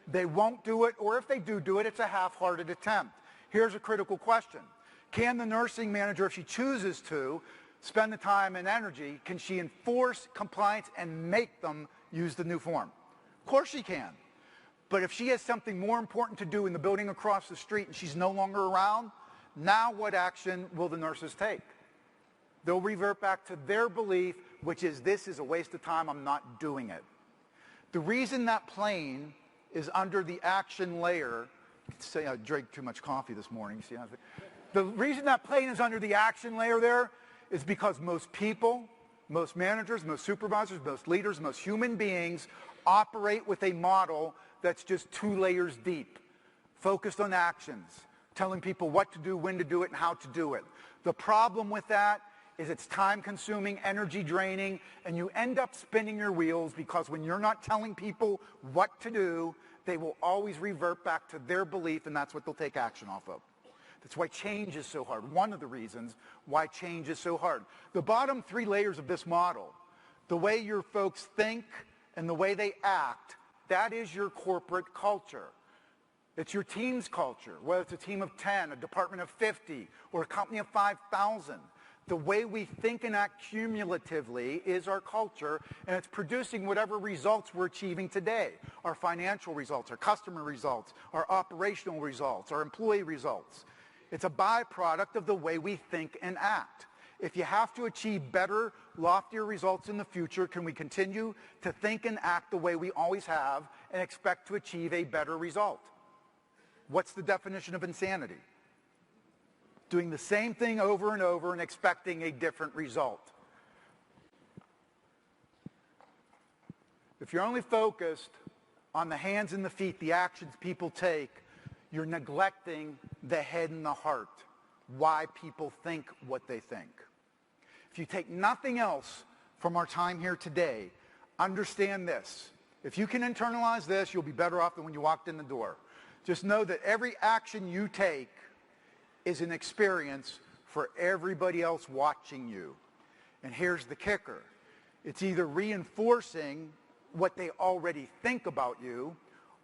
They won't do it, or if they do it, it's a half-hearted attempt. Here's a critical question. Can the nursing manager, if she chooses to, spend the time and energy, can she enforce compliance and make them use the new form? Of course she can. But if she has something more important to do in the building across the street and she's no longer around, now what action will the nurses take? They'll revert back to their belief, which is this is a waste of time, I'm not doing it. The reason that plane is under the action layer, say I drank too much coffee this morning, see, the reason that plane is under the action layer there is because most people, most managers, most supervisors, most leaders, most human beings operate with a model that's just 2 layers deep, focused on actions, telling people what to do, when to do it, and how to do it. The problem with that is it's time-consuming, energy-draining, and you end up spinning your wheels because when you're not telling people what to do, they will always revert back to their belief, and that's what they'll take action off of. That's why change is so hard. One of the reasons why change is so hard. The bottom 3 layers of this model, the way your folks think and the way they act, that is your corporate culture. It's your team's culture, whether it's a team of 10, a department of 50, or a company of 5,000. The way we think and act cumulatively is our culture, and it's producing whatever results we're achieving today. Our financial results, our customer results, our operational results, our employee results. It's a byproduct of the way we think and act. If you have to achieve better, loftier results in the future, can we continue to think and act the way we always have and expect to achieve a better result? What's the definition of insanity? Doing the same thing over and over and expecting a different result. If you're only focused on the hands and the feet, the actions people take, you're neglecting the head and the heart, why people think what they think. If you take nothing else from our time here today, understand this. If you can internalize this, you'll be better off than when you walked in the door. Just know that every action you take is an experience for everybody else watching you. And here's the kicker. It's either reinforcing what they already think about you,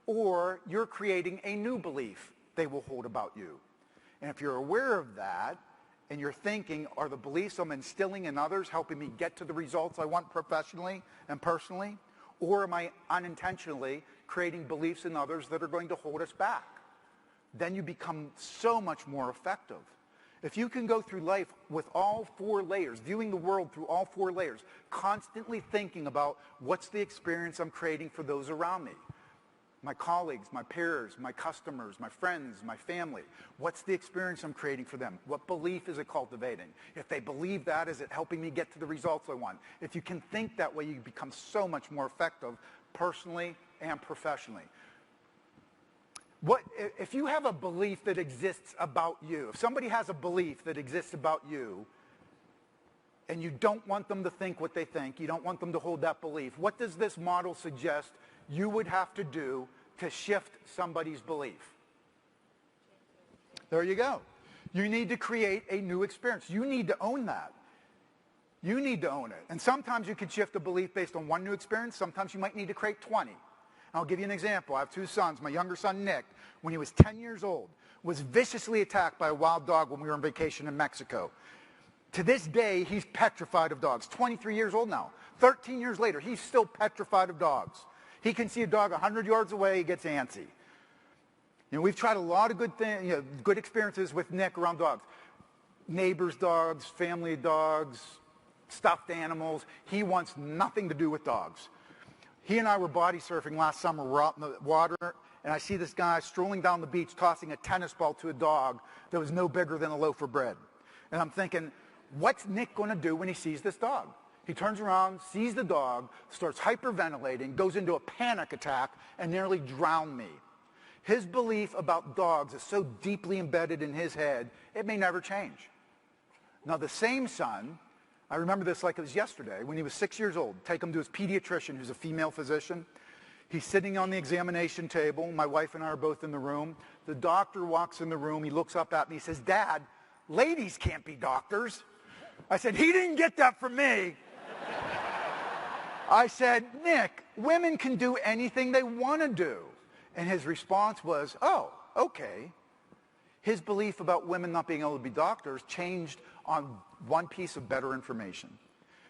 or you're creating a new belief they will hold about you. And if you're aware of that, and you're thinking, are the beliefs I'm instilling in others helping me get to the results I want professionally and personally? Or am I unintentionally creating beliefs in others that are going to hold us back? Then you become so much more effective. If you can go through life with all 4 layers, viewing the world through all 4 layers, constantly thinking about what's the experience I'm creating for those around me, my colleagues, my peers, my customers, my friends, my family. What's the experience I'm creating for them? What belief is it cultivating? If they believe that, is it helping me get to the results I want? If you can think that way, you become so much more effective personally and professionally. If you have a belief that exists about you, if somebody has a belief that exists about you, and you don't want them to think what they think, you don't want them to hold that belief, what does this model suggest you would have to do to shift somebody's belief? There you go. You need to create a new experience. You need to own that. You need to own it. And sometimes you can shift a belief based on one new experience. Sometimes you might need to create 20. I'll give you an example. I have 2 sons. My younger son, Nick, when he was 10 years old, was viciously attacked by a wild dog when we were on vacation in Mexico. To this day, he's petrified of dogs. 23 years old now. 13 years later, he's still petrified of dogs. He can see a dog 100 yards away, he gets antsy. We've tried a lot of good experiences with Nick around dogs. Neighbors' dogs, family dogs, stuffed animals. He wants nothing to do with dogs. He and I were body surfing last summer. We're out in the water, and I see this guy strolling down the beach tossing a tennis ball to a dog that was no bigger than a loaf of bread. And I'm thinking, what's Nick going to do when he sees this dog? He turns around, sees the dog, starts hyperventilating, goes into a panic attack, and nearly drowned me. His belief about dogs is so deeply embedded in his head, it may never change. Now, the same son, I remember this like it was yesterday, when he was 6 years old, take him to his pediatrician, who's a female physician. He's sitting on the examination table. My wife and I are both in the room. The doctor walks in the room. He looks up at me. He says, "Dad, ladies can't be doctors." I said, "He didn't get that from me." I said, "Nick, women can do anything they want to do." And his response was, "Oh, okay." His belief about women not being able to be doctors changed on one piece of better information.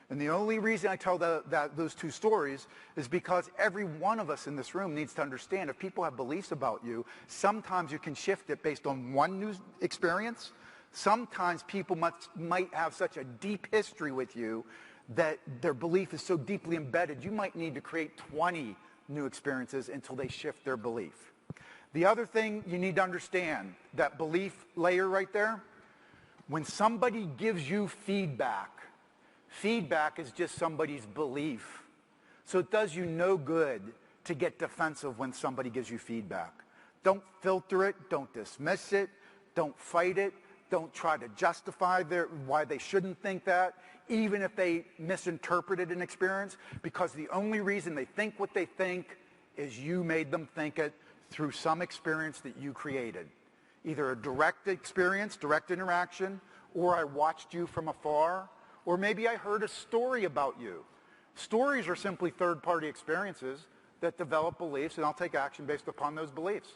And the only reason I tell those two stories is because every one of us in this room needs to understand if people have beliefs about you, sometimes you can shift it based on one news experience. Sometimes people might have such a deep history with you that their belief is so deeply embedded, you might need to create 20 new experiences until they shift their belief. The other thing you need to understand, that belief layer right there, when somebody gives you feedback, feedback is just somebody's belief. So it does you no good to get defensive when somebody gives you feedback. Don't filter it. Don't dismiss it. Don't fight it. Don't try to justify why they shouldn't think that, even if they misinterpreted an experience, because the only reason they think what they think is you made them think it through some experience that you created. Either a direct experience, direct interaction, or I watched you from afar, or maybe I heard a story about you. Stories are simply third-party experiences that develop beliefs, and I'll take action based upon those beliefs.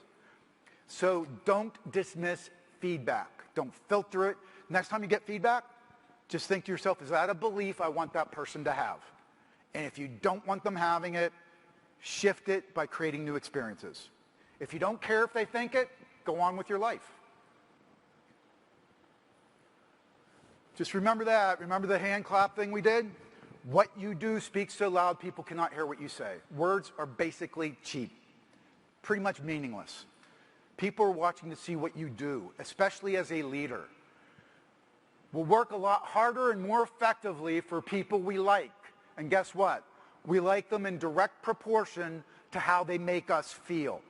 So don't dismiss feedback. Don't filter it. Next time you get feedback, just think to yourself, is that a belief I want that person to have? And if you don't want them having it, shift it by creating new experiences. If you don't care if they think it, go on with your life. Just remember that. Remember the hand clap thing we did? What you do speaks so loud people cannot hear what you say. Words are basically cheap, pretty much meaningless. People are watching to see what you do, especially as a leader. We'll work a lot harder and more effectively for people we like. And guess what? We like them in direct proportion to how they make us feel.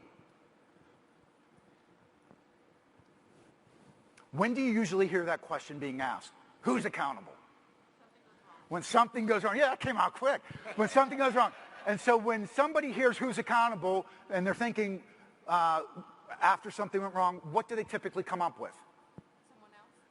When do you usually hear that question being asked? Who's accountable? When something goes wrong. Yeah, that came out quick. When something goes wrong. And so when somebody hears who's accountable and they're thinking after something went wrong, what do they typically come up with?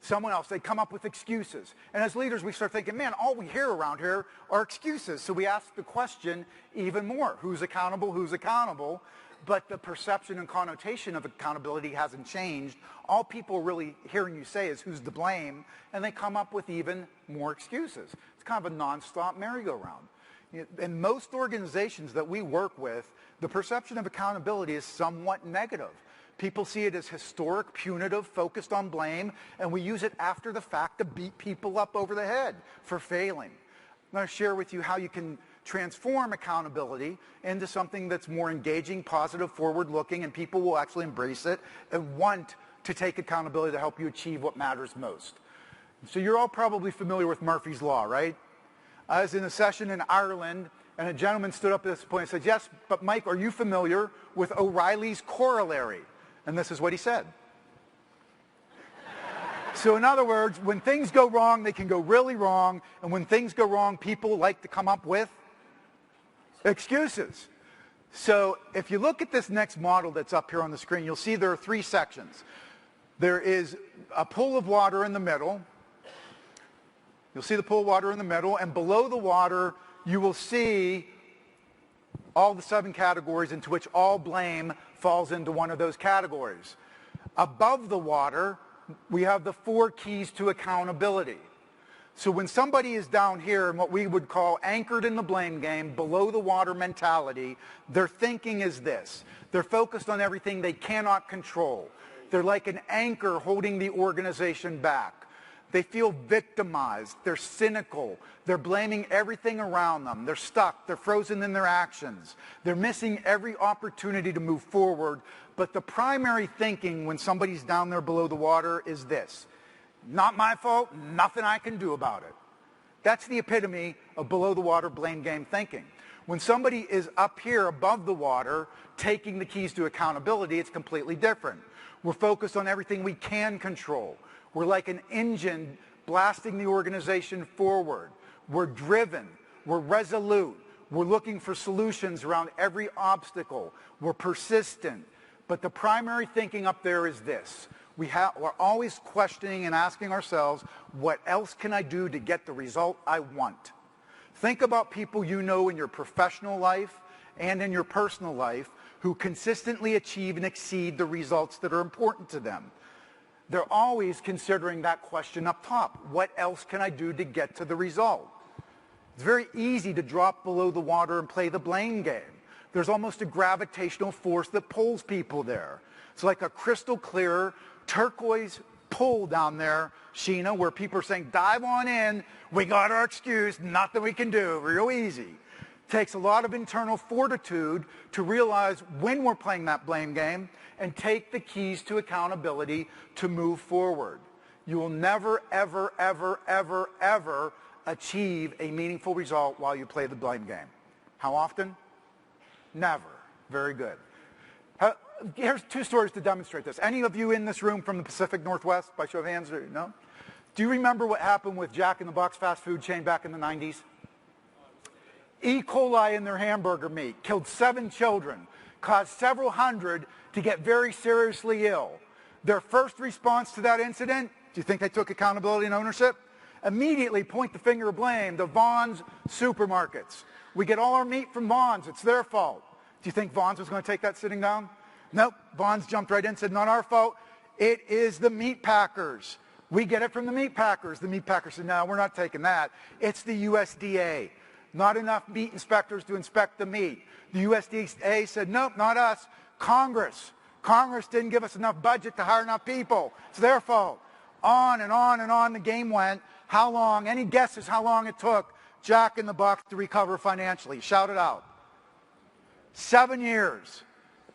Someone else. They come up with excuses. And as leaders, we start thinking, man, all we hear around here are excuses. So we ask the question even more. Who's accountable? Who's accountable? But the perception and connotation of accountability hasn't changed. All people are really hearing you say is who's to blame, and they come up with even more excuses. It's kind of a nonstop merry-go-round. In most organizations that we work with, the perception of accountability is somewhat negative. People see it as historic, punitive, focused on blame, and we use it after the fact to beat people up over the head for failing. I'm going to share with you how you can transform accountability into something that's more engaging, positive, forward-looking, and people will actually embrace it and want to take accountability to help you achieve what matters most. So you're all probably familiar with Murphy's Law, right? I was in a session in Ireland, and a gentleman stood up at this point and said, "Yes, but Mike, are you familiar with O'Reilly's corollary?" And this is what he said. So in other words, when things go wrong, they can go really wrong. And when things go wrong, people like to come up with excuses. So if you look at this next model that's up here on the screen, you'll see there are three sections. There is a pool of water in the middle. You'll see the pool of water in the middle. And below the water, you will see all the 7 categories into which all blame falls into one of those categories. Above the water, we have the 4 keys to accountability. So when somebody is down here in what we would call anchored in the blame game, below the water mentality, their thinking is this. They're focused on everything they cannot control. They're like an anchor holding the organization back. They feel victimized. They're cynical. They're blaming everything around them. They're stuck. They're frozen in their actions. They're missing every opportunity to move forward. But the primary thinking when somebody's down there below the water is this: not my fault, nothing I can do about it. That's the epitome of below the water blame game thinking. When somebody is up here above the water taking the keys to accountability, it's completely different. We're focused on everything we can control. We're like an engine blasting the organization forward. We're driven. We're resolute. We're looking for solutions around every obstacle. We're persistent. But the primary thinking up there is this: we're always questioning and asking ourselves, what else can I do to get the result I want? Think about people you know in your professional life and in your personal life who consistently achieve and exceed the results that are important to them. They're always considering that question up top: what else can I do to get to the result? It's very easy to drop below the water and play the blame game. There's almost a gravitational force that pulls people there. It's like a crystal clear turquoise pool down there, Sheena, where people are saying, dive on in, we got our excuse, nothing we can do, real easy. Takes a lot of internal fortitude to realize when we're playing that blame game and take the keys to accountability to move forward. You will never, ever, ever, ever, ever achieve a meaningful result while you play the blame game. How often? Never. Very good. Here's two stories to demonstrate this. Any of you in this room from the Pacific Northwest, by show of hands? No? Do you remember what happened with Jack in the Box fast food chain back in the 90s? E. coli in their hamburger meat killed 7 children, caused several hundred to get very seriously ill. Their first response to that incident, do you think they took accountability and ownership? Immediately point the finger of blame to Vaughn's supermarkets. We get all our meat from Vaughn's. It's their fault. Do you think Vaughn's was going to take that sitting down? Nope. Vaughn's jumped right in and said, not our fault. It is the meat packers. We get it from the meat packers. The meat packers said, no, we're not taking that. It's the USDA. Not enough meat inspectors to inspect the meat. The USDA said, nope, not us. Congress. Congress didn't give us enough budget to hire enough people. It's their fault. On and on and on the game went. How long? Any guesses how long it took Jack in the Box to recover financially? Shout it out. 7 years.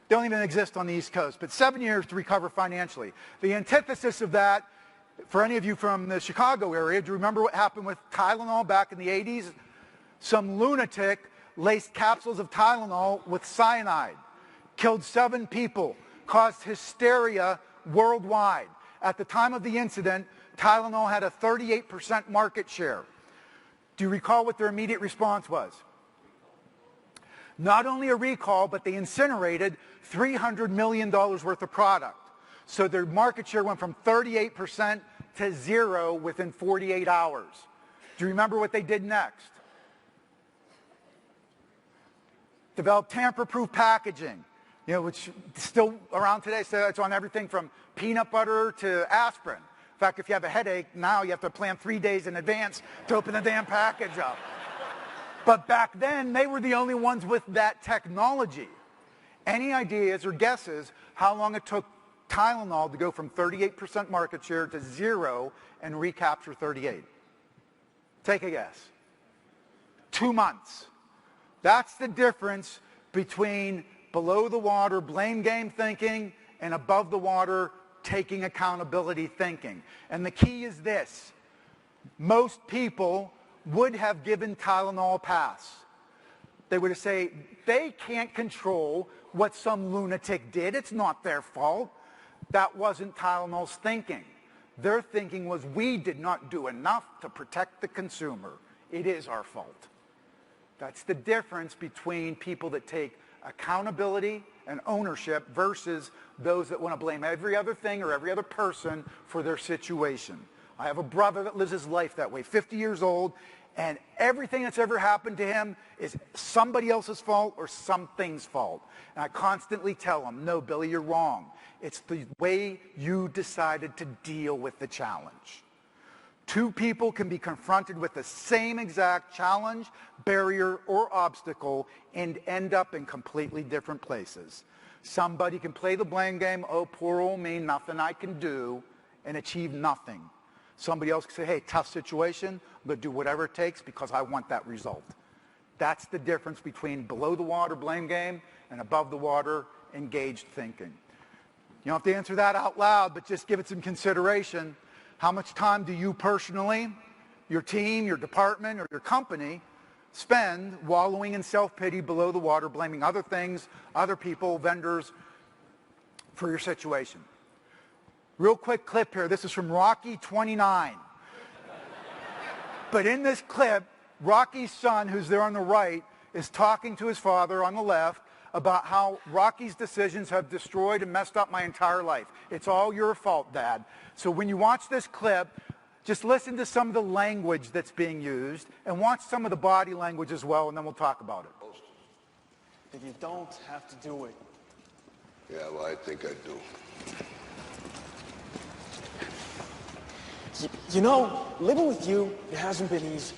They don't even exist on the East Coast, but 7 years to recover financially. The antithesis of that, for any of you from the Chicago area, do you remember what happened with Tylenol back in the 80s? Some lunatic laced capsules of Tylenol with cyanide, killed 7 people, caused hysteria worldwide. At the time of the incident, Tylenol had a 38% market share. Do you recall what their immediate response was? Not only a recall, but they incinerated $300 million worth of product. So their market share went from 38% to 0 within 48 hours. Do you remember what they did next? Developed tamper-proof packaging, which is still around today. So it's on everything from peanut butter to aspirin. In fact, if you have a headache, now you have to plan 3 days in advance to open the damn package up. But back then, they were the only ones with that technology. Any ideas or guesses how long it took Tylenol to go from 38% market share to 0 and recapture 38? Take a guess. 2 months. That's the difference between below the water blame game thinking and above the water taking accountability thinking. And the key is this: most people would have given Tylenol a pass. They would say, they can't control what some lunatic did. It's not their fault. That wasn't Tylenol's thinking. Their thinking was, we did not do enough to protect the consumer. It is our fault. That's the difference between people that take accountability and ownership versus those that want to blame every other thing or every other person for their situation. I have a brother that lives his life that way, 50 years old, and everything that's ever happened to him is somebody else's fault or something's fault. And I constantly tell him, no, Billy, you're wrong. It's the way you decided to deal with the challenge. 2 people can be confronted with the same exact challenge, barrier, or obstacle and end up in completely different places. Somebody can play the blame game, oh, poor old me, nothing I can do, and achieve nothing. Somebody else can say, hey, tough situation, I'm going to do whatever it takes because I want that result. That's the difference between below the water blame game and above the water engaged thinking. You don't have to answer that out loud, but just give it some consideration. How much time do you personally, your team, your department, or your company spend wallowing in self-pity below the water, blaming other things, other people, vendors for your situation? Real quick clip here. This is from Rocky 29. But in this clip, Rocky's son, who's there on the right, is talking to his father on the left about how Rocky's decisions have destroyed and messed up my entire life. It's all your fault, Dad. So when you watch this clip, just listen to some of the language that's being used and watch some of the body language as well, and then we'll talk about it. If you don't have to do it. Yeah, well, I think I do. You know, living with you, it hasn't been easy.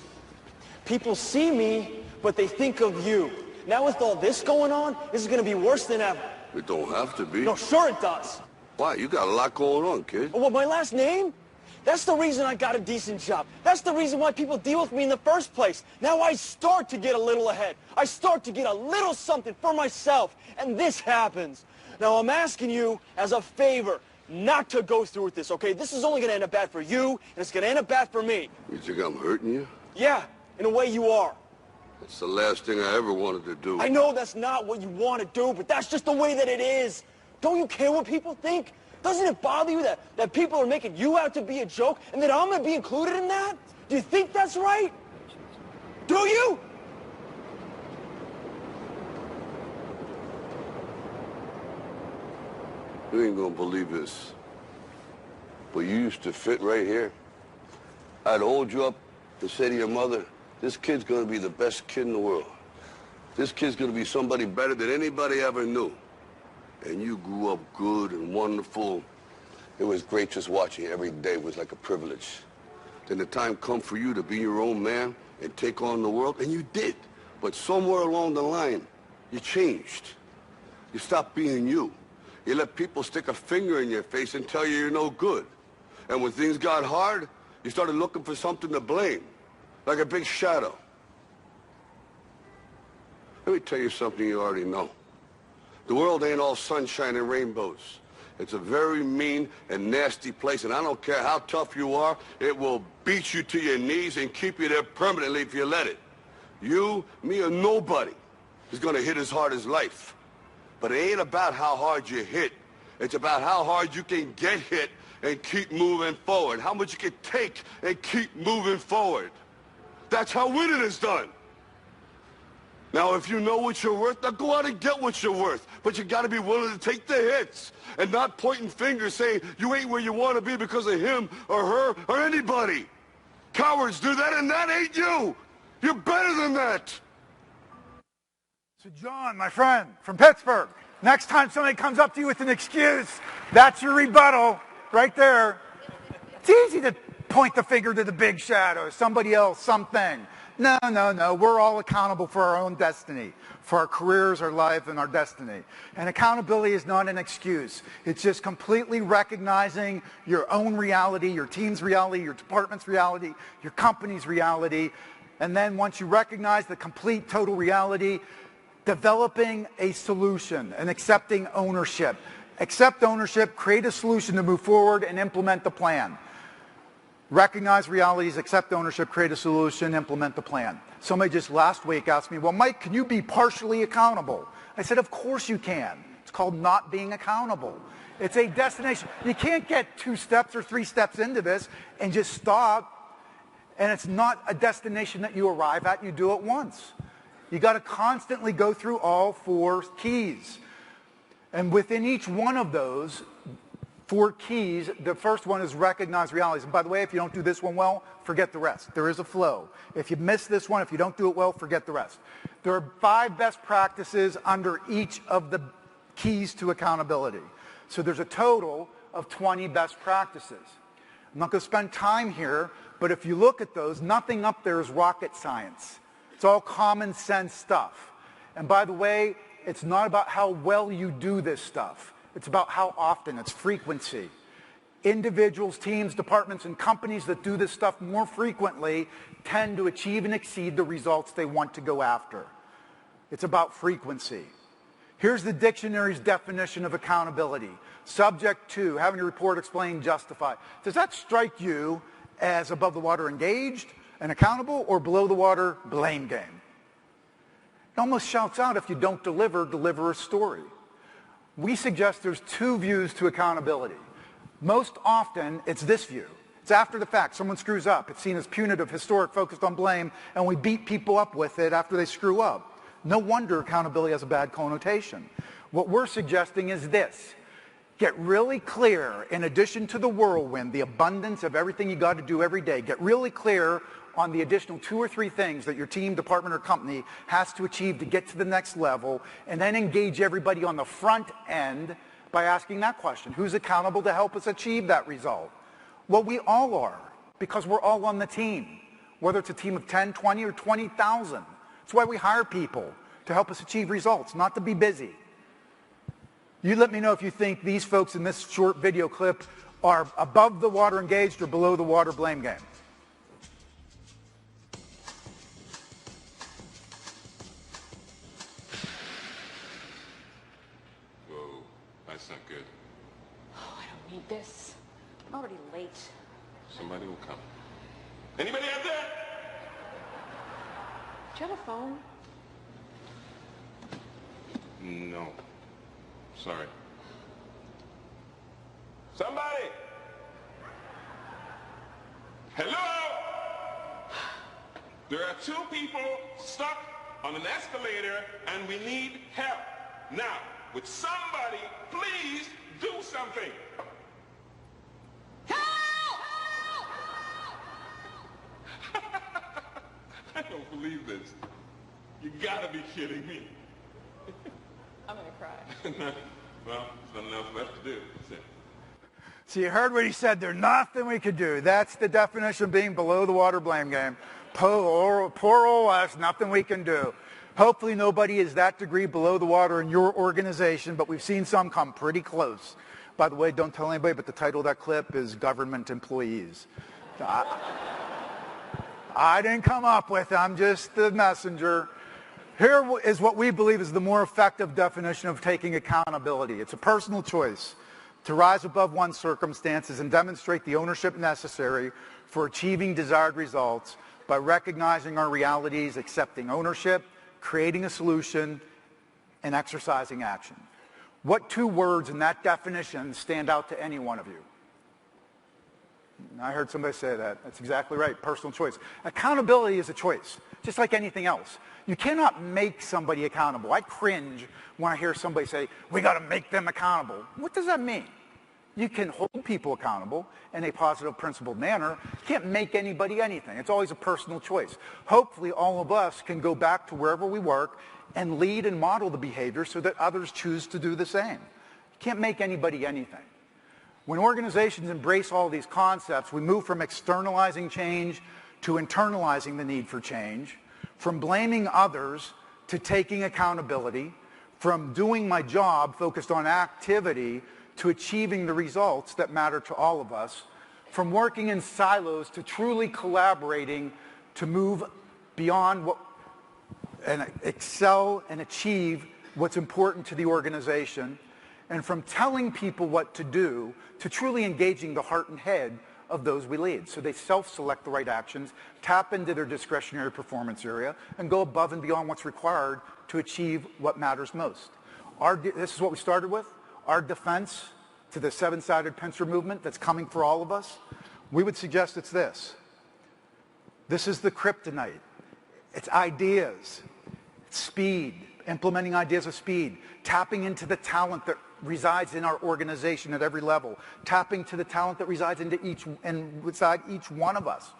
People see me, but they think of you. Now with all this going on, this is going to be worse than ever. It don't have to be. No, sure it does. Why? You got a lot going on, kid. Well, my last name? That's the reason I got a decent job. That's the reason why people deal with me in the first place. Now I start to get a little ahead. I start to get a little something for myself, and this happens. Now I'm asking you as a favor not to go through with this, okay? This is only going to end up bad for you, and it's going to end up bad for me. You think I'm hurting you? Yeah, in a way you are. That's the last thing I ever wanted to do. I know that's not what you want to do, but that's just the way that it is. Don't you care what people think? Doesn't it bother you that people are making you out to be a joke and that I'm going to be included in that? Do you think that's right? Do you? You ain't gonna believe this, but you used to fit right here. I'd hold you up and say to your mother, this kid's gonna be the best kid in the world. This kid's gonna be somebody better than anybody ever knew. And you grew up good and wonderful. It was great just watching you every day. It was like a privilege. Then the time come for you to be your own man and take on the world, and you did. But somewhere along the line, you changed. You stopped being you. You let people stick a finger in your face and tell you you're no good. And when things got hard, you started looking for something to blame, like a big shadow. Let me tell you something you already know. The world ain't all sunshine and rainbows. It's a very mean and nasty place, and I don't care how tough you are, it will beat you to your knees and keep you there permanently if you let it. You, me, or nobody is gonna hit as hard as life. But it ain't about how hard you hit. It's about how hard you can get hit and keep moving forward. How much you can take and keep moving forward. That's how winning is done. Now, if you know what you're worth, now go out and get what you're worth. But you got to be willing to take the hits and not pointing fingers saying you ain't where you want to be because of him or her or anybody. Cowards do that, and that ain't you. You're better than that. So John, my friend from Pittsburgh, next time somebody comes up to you with an excuse, that's your rebuttal right there. It's easy to point the finger to the big shadow, somebody else, something. No. We're all accountable for our own destiny, for our careers, our life, and our destiny. And accountability is not an excuse. It's just completely recognizing your own reality, your team's reality, your department's reality, your company's reality. And then once you recognize the complete, total reality, developing a solution and accepting ownership. Accept ownership, create a solution to move forward, and implement the plan. Recognize realities, accept ownership, create a solution, implement the plan. Somebody just last week asked me, well, Mike, can you be partially accountable? I said, of course you can. It's called not being accountable. It's a destination. You can't get 2 steps or 3 steps into this and just stop. And it's not a destination that you arrive at, you do it once. You got to constantly go through all 4 keys. And within each one of those 4 keys, the first one is recognize realities. And by the way, if you don't do this one well, forget the rest. There is a flow. If you miss this one, if you don't do it well, forget the rest. There are 5 best practices under each of the keys to accountability. So there's a total of 20 best practices. I'm not going to spend time here, but if you look at those, nothing up there is rocket science. It's all common sense stuff. And by the way, it's not about how well you do this stuff. It's about how often. It's frequency. Individuals, teams, departments, and companies that do this stuff more frequently tend to achieve and exceed the results they want to go after. It's about frequency. Here's the dictionary's definition of accountability. Subject to, having to report, explain, justify. Does that strike you as above the water engaged and accountable, or below the water blame game? It almost shouts out, if you don't deliver a story. We suggest there's two views to accountability. Most often, it's this view. It's after the fact. Someone screws up. It's seen as punitive, historic, focused on blame, and we beat people up with it after they screw up. No wonder accountability has a bad connotation. What we're suggesting is this. Get really clear, in addition to the whirlwind, the abundance of everything you got to do every day, get really clear on the additional 2 or 3 things that your team, department, or company has to achieve to get to the next level, and then engage everybody on the front end by asking that question. Who's accountable to help us achieve that result? Well, we all are, because we're all on the team, whether it's a team of 10, 20, or 20,000. That's why we hire people, to help us achieve results, not to be busy. You let me know if you think these folks in this short video clip are above the water engaged or below the water blame game. Whoa, that's not good. Oh, I don't need this. I'm already late. Somebody will come. Anybody out there? Do you have a phone? No. Sorry. Somebody! Hello? There are 2 people stuck on an escalator and we need help. Now, would somebody please do something? Help! I don't believe this. You gotta be kidding me. I'm gonna cry. Well, there's nothing else left to do. So you heard what he said. There's nothing we could do. That's the definition of being below the water blame game. Poor old us, nothing we can do. Hopefully nobody is that degree below the water in your organization, but we've seen some come pretty close. By the way, don't tell anybody, but the title of that clip is Government Employees. I didn't come up with it. I'm just the messenger. Here is what we believe is the more effective definition of taking accountability. It's a personal choice to rise above one's circumstances and demonstrate the ownership necessary for achieving desired results by recognizing our realities, accepting ownership, creating a solution, and exercising action. What 2 words in that definition stand out to any one of you? I heard somebody say that. That's exactly right. Personal choice. Accountability is a choice, just like anything else. You cannot make somebody accountable. I cringe when I hear somebody say, we got to make them accountable. What does that mean? You can hold people accountable in a positive, principled manner. You can't make anybody anything. It's always a personal choice. Hopefully all of us can go back to wherever we work and lead and model the behavior so that others choose to do the same. You can't make anybody anything. When organizations embrace all these concepts, we move from externalizing change to internalizing the need for change, from blaming others to taking accountability, from doing my job focused on activity to achieving the results that matter to all of us, from working in silos to truly collaborating to move beyond what and excel and achieve what's important to the organization, and from telling people what to do to truly engaging the heart and head of those we lead. So they self-select the right actions, tap into their discretionary performance area, and go above and beyond what's required to achieve what matters most. This is what we started with. Our defense to the 7-sided pincer movement that's coming for all of us, we would suggest it's this. This is the kryptonite. It's ideas. It's speed. Implementing ideas of speed. Tapping into the talent that resides in our organization at every level. Tapping to the talent that resides inside each one of us.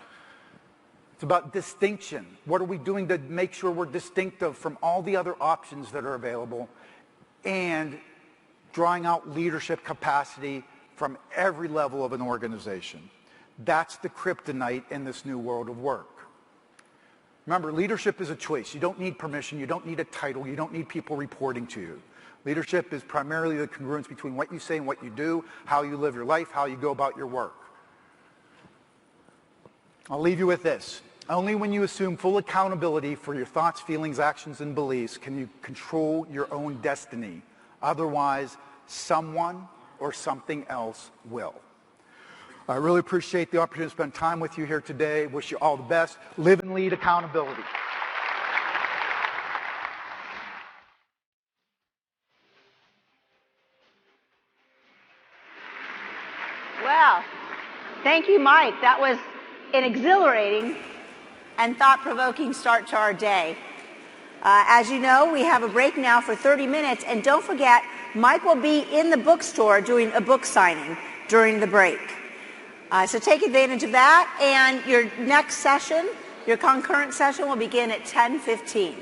It's about distinction. What are we doing to make sure we're distinctive from all the other options that are available? And drawing out leadership capacity from every level of an organization. That's the kryptonite in this new world of work. Remember, leadership is a choice. You don't need permission. You don't need a title. You don't need people reporting to you. Leadership is primarily the congruence between what you say and what you do, how you live your life, how you go about your work. I'll leave you with this. Only when you assume full accountability for your thoughts, feelings, actions, and beliefs can you control your own destiny. Otherwise, someone or something else will. I really appreciate the opportunity to spend time with you here today. Wish you all the best. Live and lead accountability. Well, thank you, Mike. That was an exhilarating and thought-provoking start to our day. As you know, we have a break now for 30 minutes, and don't forget, Mike will be in the bookstore doing a book signing during the break. So take advantage of that, and your next session, your concurrent session, will begin at 10:15.